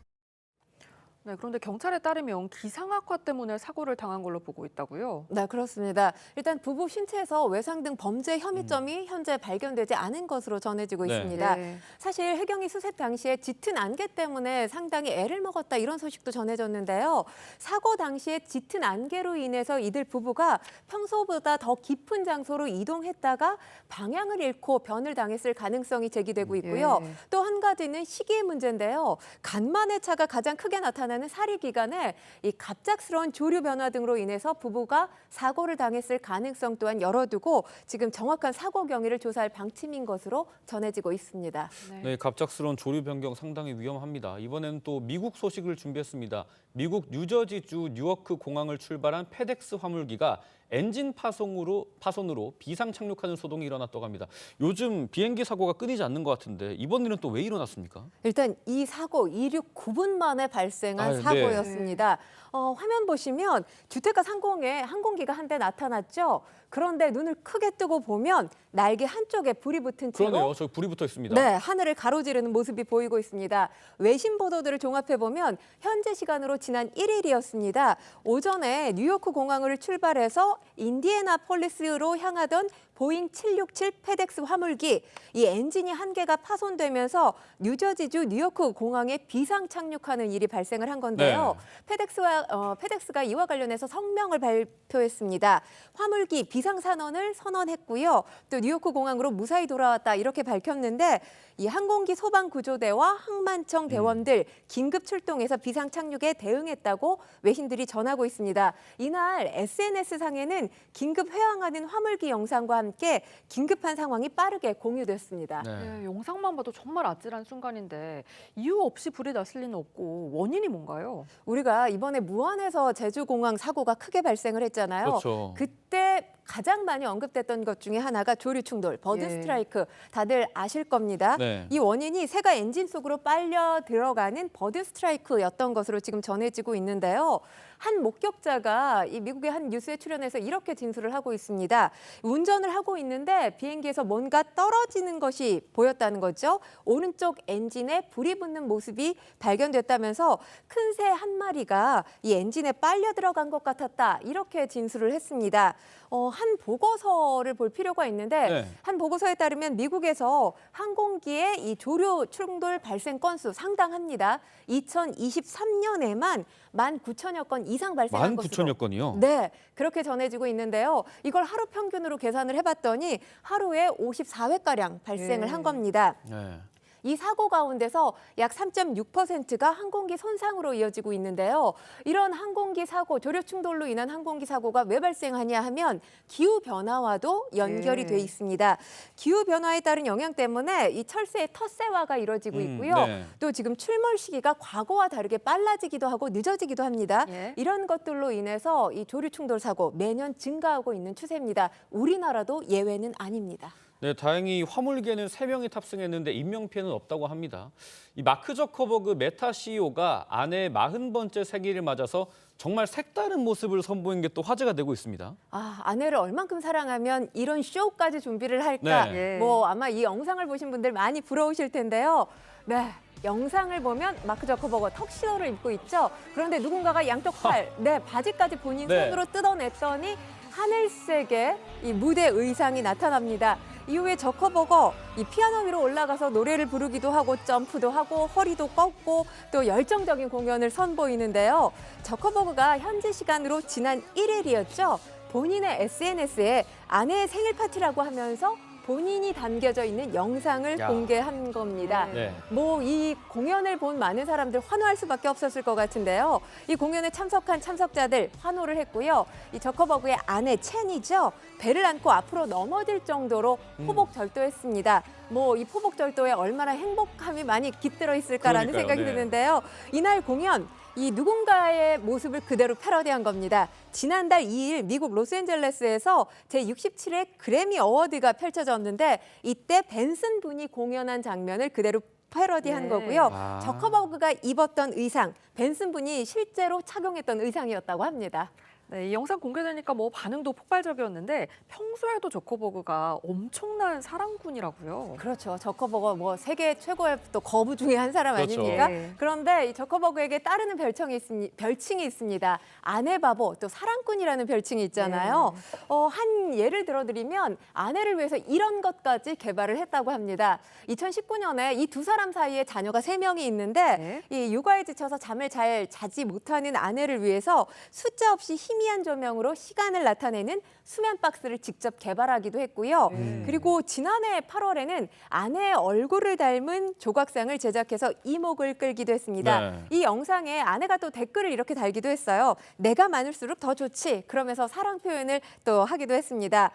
네, 그런데 경찰에 따르면 기상악화 때문에 사고를 당한 걸로 보고 있다고요? 네, 그렇습니다. 일단 부부 신체에서 외상 등 범죄 혐의점이 현재 발견되지 않은 것으로 전해지고 네. 있습니다. 네. 사실 혜경이 수색 당시에 짙은 안개 때문에 상당히 애를 먹었다 이런 소식도 전해졌는데요. 사고 당시에 짙은 안개로 인해서 이들 부부가 평소보다 더 깊은 장소로 이동했다가 방향을 잃고 변을 당했을 가능성이 제기되고 있고요. 예. 또 한 가지는 시기의 문제인데요. 간만의 차가 가장 크게 나타나는 사리 기간에 이 갑작스러운 조류 변화 등으로 인해서 부부가 사고를 당했을 가능성 또한 열어두고 지금 정확한 사고 경위를 조사할 방침인 것으로 전해지고 있습니다. 네, 갑작스러운 조류 변경 상당히 위험합니다. 이번에는 또 미국 소식을 준비했습니다. 미국 뉴저지주 뉴워크 공항을 출발한 페덱스 화물기가 엔진 파손으로 비상 착륙하는 소동이 일어났다고 합니다. 요즘 비행기 사고가 끊이지 않는 것 같은데 이번 일은 또 왜 일어났습니까? 일단 이 사고 이륙 9분 만에 발생한 네. 사고였습니다. 화면 보시면 주택가 상공에 항공기가 한 대 나타났죠. 그런데 눈을 크게 뜨고 보면 날개 한쪽에 불이 붙은 채로 그러네요. 저 불이 붙어 있습니다. 네, 하늘을 가로지르는 모습이 보이고 있습니다. 외신 보도들을 종합해 보면 현재 시간으로 지난 1일이었습니다. 오전에 뉴요크 공항을 출발해서 인디애나폴리스로 향하던 보잉 767 페덱스 화물기, 이 엔진이 한 개가 파손되면서 뉴저지주 뉴요크 공항에 비상 착륙하는 일이 발생을 한 건데요. 페덱스가 이와 관련해서 성명을 발표했습니다. 화물기 비상 선언을 선언했고요. 또 뉴요크 공항으로 무사히 돌아왔다 이렇게 밝혔는데 이 항공기 소방구조대와 항만청 대원들 긴급 출동해서 비상 착륙에 대응했다고 외신들이 전하고 있습니다. 이날 SNS상에는 긴급 회항하는 화물기 영상과 함께 긴급한 상황이 빠르게 공유됐습니다. 네, 영상만 봐도 정말 아찔한 순간인데 이유 없이 불이 났을 리는 없고 원인이 뭔가요? 우리가 이번에 무안에서 제주공항 사고가 크게 발생을 했잖아요. 그렇죠. 그때 가장 많이 언급됐던 것 중에 하나가 조류 충돌, 버드 예. 스트라이크. 다들 아실 겁니다. 네. 이 원인이 새가 엔진 속으로 빨려 들어가는 버드 스트라이크였던 것으로 지금 전해지고 있는데요. 한 목격자가 이 미국의 한 뉴스에 출연해서 이렇게 진술을 하고 있습니다. 운전을 하고 있는데 비행기에서 뭔가 떨어지는 것이 보였다는 거죠. 오른쪽 엔진에 불이 붙는 모습이 발견됐다면서 큰 새 한 마리가 이 엔진에 빨려 들어간 것 같았다. 이렇게 진술을 했습니다. 한 보고서를 볼 필요가 있는데 네. 한 보고서에 따르면 미국에서 항공기의 이 조류 충돌 발생 건수 상당합니다. 2023년에만 19,000여 건 이상 발생한 것으로. 19,000여 건이요? 네, 그렇게 전해지고 있는데요. 이걸 하루 평균으로 계산을 해봤더니 하루에 54회가량 발생을 한 겁니다. 네. 이 사고 가운데서 약 3.6%가 항공기 손상으로 이어지고 있는데요. 이런 항공기 사고, 조류 충돌로 인한 항공기 사고가 왜 발생하냐 하면 기후 변화와도 연결이 돼 있습니다. 기후 변화에 따른 영향 때문에 이 철새의 텃새화가 이루어지고 있고요. 네. 또 지금 출몰 시기가 과거와 다르게 빨라지기도 하고 늦어지기도 합니다. 예. 이런 것들로 인해서 이 조류 충돌 사고 매년 증가하고 있는 추세입니다. 우리나라도 예외는 아닙니다. 네, 다행히 화물기에는 3명이 탑승했는데 인명피해는 없다고 합니다. 이 마크 저커버그 메타 CEO가 아내의 40번째 생일을 맞아서 정말 색다른 모습을 선보인 게 또 화제가 되고 있습니다. 아내를 얼만큼 사랑하면 이런 쇼까지 준비를 할까? 네. 예. 뭐 아마 이 영상을 보신 분들 많이 부러우실 텐데요. 네. 영상을 보면 마크 저커버거 턱시도를 입고 있죠. 그런데 누군가가 양쪽 팔, 바지까지 본인 네. 손으로 뜯어냈더니 하늘색의 이 무대 의상이 나타납니다. 이후에 저커버거 이 피아노 위로 올라가서 노래를 부르기도 하고 점프도 하고 허리도 꺾고 또 열정적인 공연을 선보이는데요. 저커버거가 현지 시간으로 지난 1일이었죠. 본인의 SNS에 아내의 생일 파티라고 하면서 본인이 담겨져 있는 영상을 공개한 겁니다. 네. 뭐 이 공연을 본 많은 사람들 환호할 수밖에 없었을 것 같은데요. 이 공연에 참석한 참석자들 환호를 했고요. 이 저커버그의 아내 첸이죠. 배를 안고 앞으로 넘어질 정도로 포복절도했습니다. 뭐 이 포복절도에 얼마나 행복함이 많이 깃들어 있을까라는 그러니까요, 생각이 네. 드는데요. 이날 공연 이 누군가의 모습을 그대로 패러디한 겁니다. 지난달 2일 미국 로스앤젤레스에서 제67회 그래미 어워드가 펼쳐졌는데 이때 벤슨 분이 공연한 장면을 그대로 패러디한 거고요. 저커버그가 입었던 의상, 벤슨 분이 실제로 착용했던 의상이었다고 합니다. 네, 이 영상 공개되니까 뭐 반응도 폭발적이었는데 평소에도 저커버그가 엄청난 사랑꾼이라고요. 그렇죠. 저커버거 뭐 세계 최고의 또 거부 중에 한 사람 그렇죠. 아닙니까? 네. 그런데 이 저커버그에게 따르는 별칭이 있습니다. 아내 바보, 또 사랑꾼이라는 별칭이 있잖아요. 한 예를 들어드리면 아내를 위해서 이런 것까지 개발을 했다고 합니다. 2019년에 이 두 사람 사이에 자녀가 3명이 있는데 이 육아에 지쳐서 잠을 잘 자지 못하는 아내를 위해서 숫자 없이 희미한 조명으로 시간을 나타내는 수면 박스를 직접 개발하기도 했고요. 그리고 지난해 8월에는 아내의 얼굴을 닮은 조각상을 제작해서 이목을 끌기도 했습니다. 네. 이 영상에 아내가 또 댓글을 이렇게 달기도 했어요. 내가 많을수록 더 좋지. 그러면서 사랑 표현을 또 하기도 했습니다.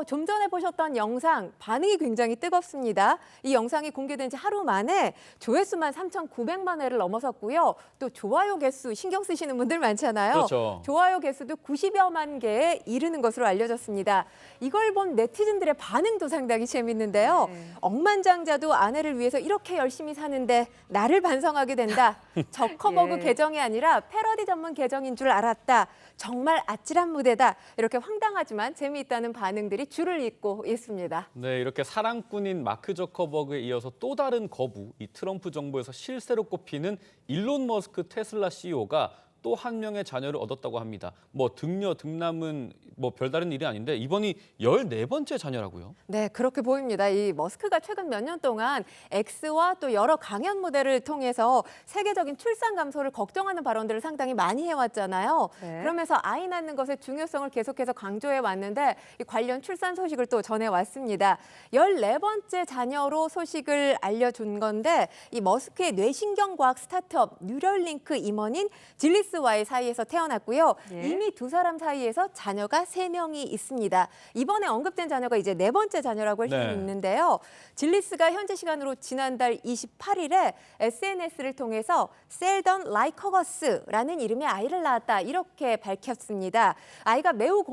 좀 전에 보셨던 영상 반응이 굉장히 뜨겁습니다. 이 영상이 공개된 지 하루 만에 조회수만 3,900만 회를 넘어섰고요. 또 좋아요 개수 신경 쓰시는 분들 많잖아요. 그렇죠. 좋아요 개수도 90여만 개에 이르는 것으로 알려졌습니다. 이걸 본 네티즌들의 반응도 상당히 재밌는데요. 억만장자도 아내를 위해서 이렇게 열심히 사는데 나를 반성하게 된다. 저커버그 계정이 아니라 패러디 전문 계정인 줄 알았다. 정말 아찔한 무대다. 이렇게 황당하지만 재미있다는 반응들이 줄을 잇고 있습니다. 네, 이렇게 사랑꾼인 마크 저커버그에 이어서 또 다른 거부, 이 트럼프 정부에서 실세로 꼽히는 일론 머스크 테슬라 CEO가 또 한 명의 자녀를 얻었다고 합니다. 뭐 등녀, 등남은 뭐 별다른 일이 아닌데 이번이 14번째 자녀라고요. 네, 그렇게 보입니다. 이 머스크가 최근 몇 년 동안 X와 또 여러 강연 무대를 통해서 세계적인 출산 감소를 걱정하는 발언들을 상당히 많이 해왔잖아요. 그러면서 아이 낳는 것의 중요성을 계속해서 강조해 왔는데 이 관련 출산 소식을 또 전해왔습니다. 14번째 자녀로 소식을 알려준 건데 이 머스크의 뇌신경과학 스타트업 뉴럴링크 임원인 질리스와의 사이에서 태어났고요. 이미 두 사람 사이에서 자녀가 3명이 있습니다. 이번에 언급된 자녀가 이제 4번째 자녀라고 할 수 있는데요. 질리스가 현지 시간으로 지난달 28일에 SNS를 통해서 셀던 라이커거스라는 이름의 아이를 낳았다 이렇게 밝혔습니다. 아이가 매우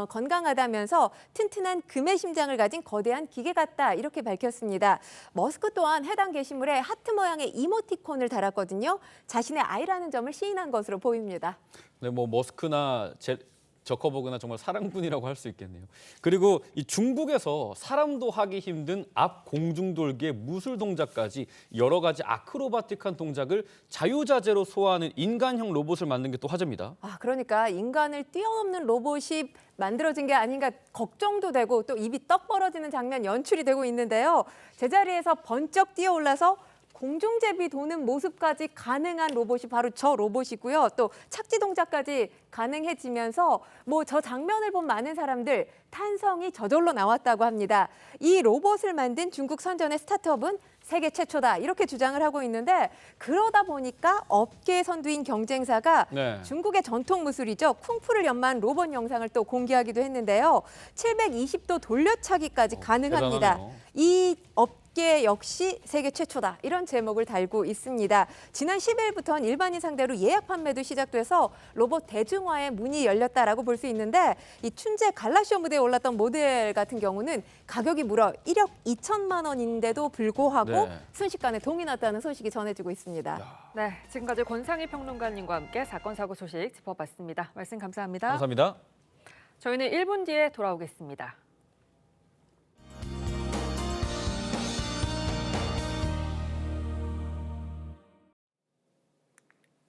건강하다면서 튼튼한 금의 심장을 가진 거대한 기계 같다 이렇게 밝혔습니다. 머스크 또한 해당 게시물에 하트 모양의 이모티콘을 달았거든요. 자신의 아이라는 점을 시인한 것으로 보입니다. 네, 뭐 머스크나 저커버그나 정말 사랑꾼이라고 할 수 있겠네요. 그리고 이 중국에서 사람도 하기 힘든 앞 공중돌기의 무술 동작까지 여러 가지 아크로바틱한 동작을 자유자재로 소화하는 인간형 로봇을 만든 게 또 화제입니다. 그러니까 인간을 뛰어넘는 로봇이 만들어진 게 아닌가 걱정도 되고 또 입이 떡 벌어지는 장면 연출이 되고 있는데요. 제자리에서 번쩍 뛰어올라서 공중제비 도는 모습까지 가능한 로봇이 바로 저 로봇이고요. 또 착지 동작까지 가능해지면서 뭐 저 장면을 본 많은 사람들 탄성이 저절로 나왔다고 합니다. 이 로봇을 만든 중국 선전의 스타트업은 세계 최초다 이렇게 주장을 하고 있는데 그러다 보니까 업계 선두인 경쟁사가 중국의 전통 무술이죠. 쿵푸를 연마한 로봇 영상을 또 공개하기도 했는데요. 720도 돌려차기까지 가능합니다. 대단하네요. 이 업계 역시 세계 최초다 이런 제목을 달고 있습니다. 지난 10일부터는 일반인 상대로 예약 판매도 시작돼서 로봇 대중화의 문이 열렸다라고 볼 수 있는데 이 춘제 갈라쇼 무대에 올랐던 모델 같은 경우는 가격이 무려 1억 2천만 원인데도 불구하고 순식간에 동이 났다는 소식이 전해지고 있습니다. 네, 지금까지 권상희 평론가님과 함께 사건 사고 소식 짚어봤습니다. 말씀 감사합니다. 감사합니다. 저희는 1분 뒤에 돌아오겠습니다.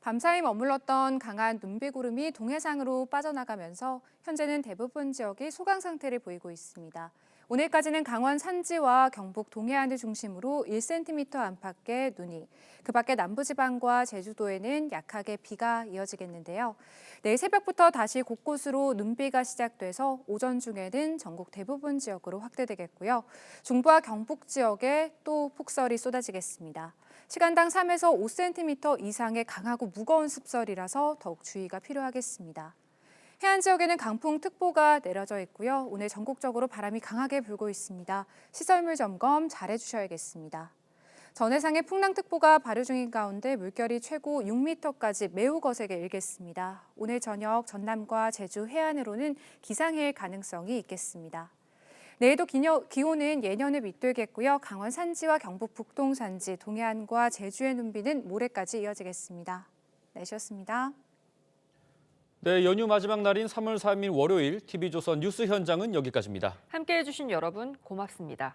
밤사이 머물렀던 강한 눈비구름이 동해상으로 빠져나가면서 현재는 대부분 지역이 소강 상태를 보이고 있습니다. 오늘까지는 강원 산지와 경북 동해안을 중심으로 1cm 안팎의 눈이, 그 밖에 남부지방과 제주도에는 약하게 비가 이어지겠는데요. 내일 새벽부터 다시 곳곳으로 눈비가 시작돼서 오전 중에는 전국 대부분 지역으로 확대되겠고요. 중부와 경북 지역에 또 폭설이 쏟아지겠습니다. 시간당 3에서 5cm 이상의 강하고 무거운 습설이라서 더욱 주의가 필요하겠습니다. 해안 지역에는 강풍특보가 내려져 있고요. 오늘 전국적으로 바람이 강하게 불고 있습니다. 시설물 점검 잘 해주셔야겠습니다. 전해상에 풍랑특보가 발효 중인 가운데 물결이 최고 6m까지 매우 거세게 일겠습니다. 오늘 저녁 전남과 제주 해안으로는 기상해일 가능성이 있겠습니다. 내일도 기온은 예년을 밑돌겠고요. 강원 산지와 경북 북동 산지, 동해안과 제주의 눈비는 모레까지 이어지겠습니다. 날씨였습니다. 네, 연휴 마지막 날인 3월 3일 월요일 TV조선 뉴스 현장은 여기까지입니다. 함께해 주신 여러분 고맙습니다.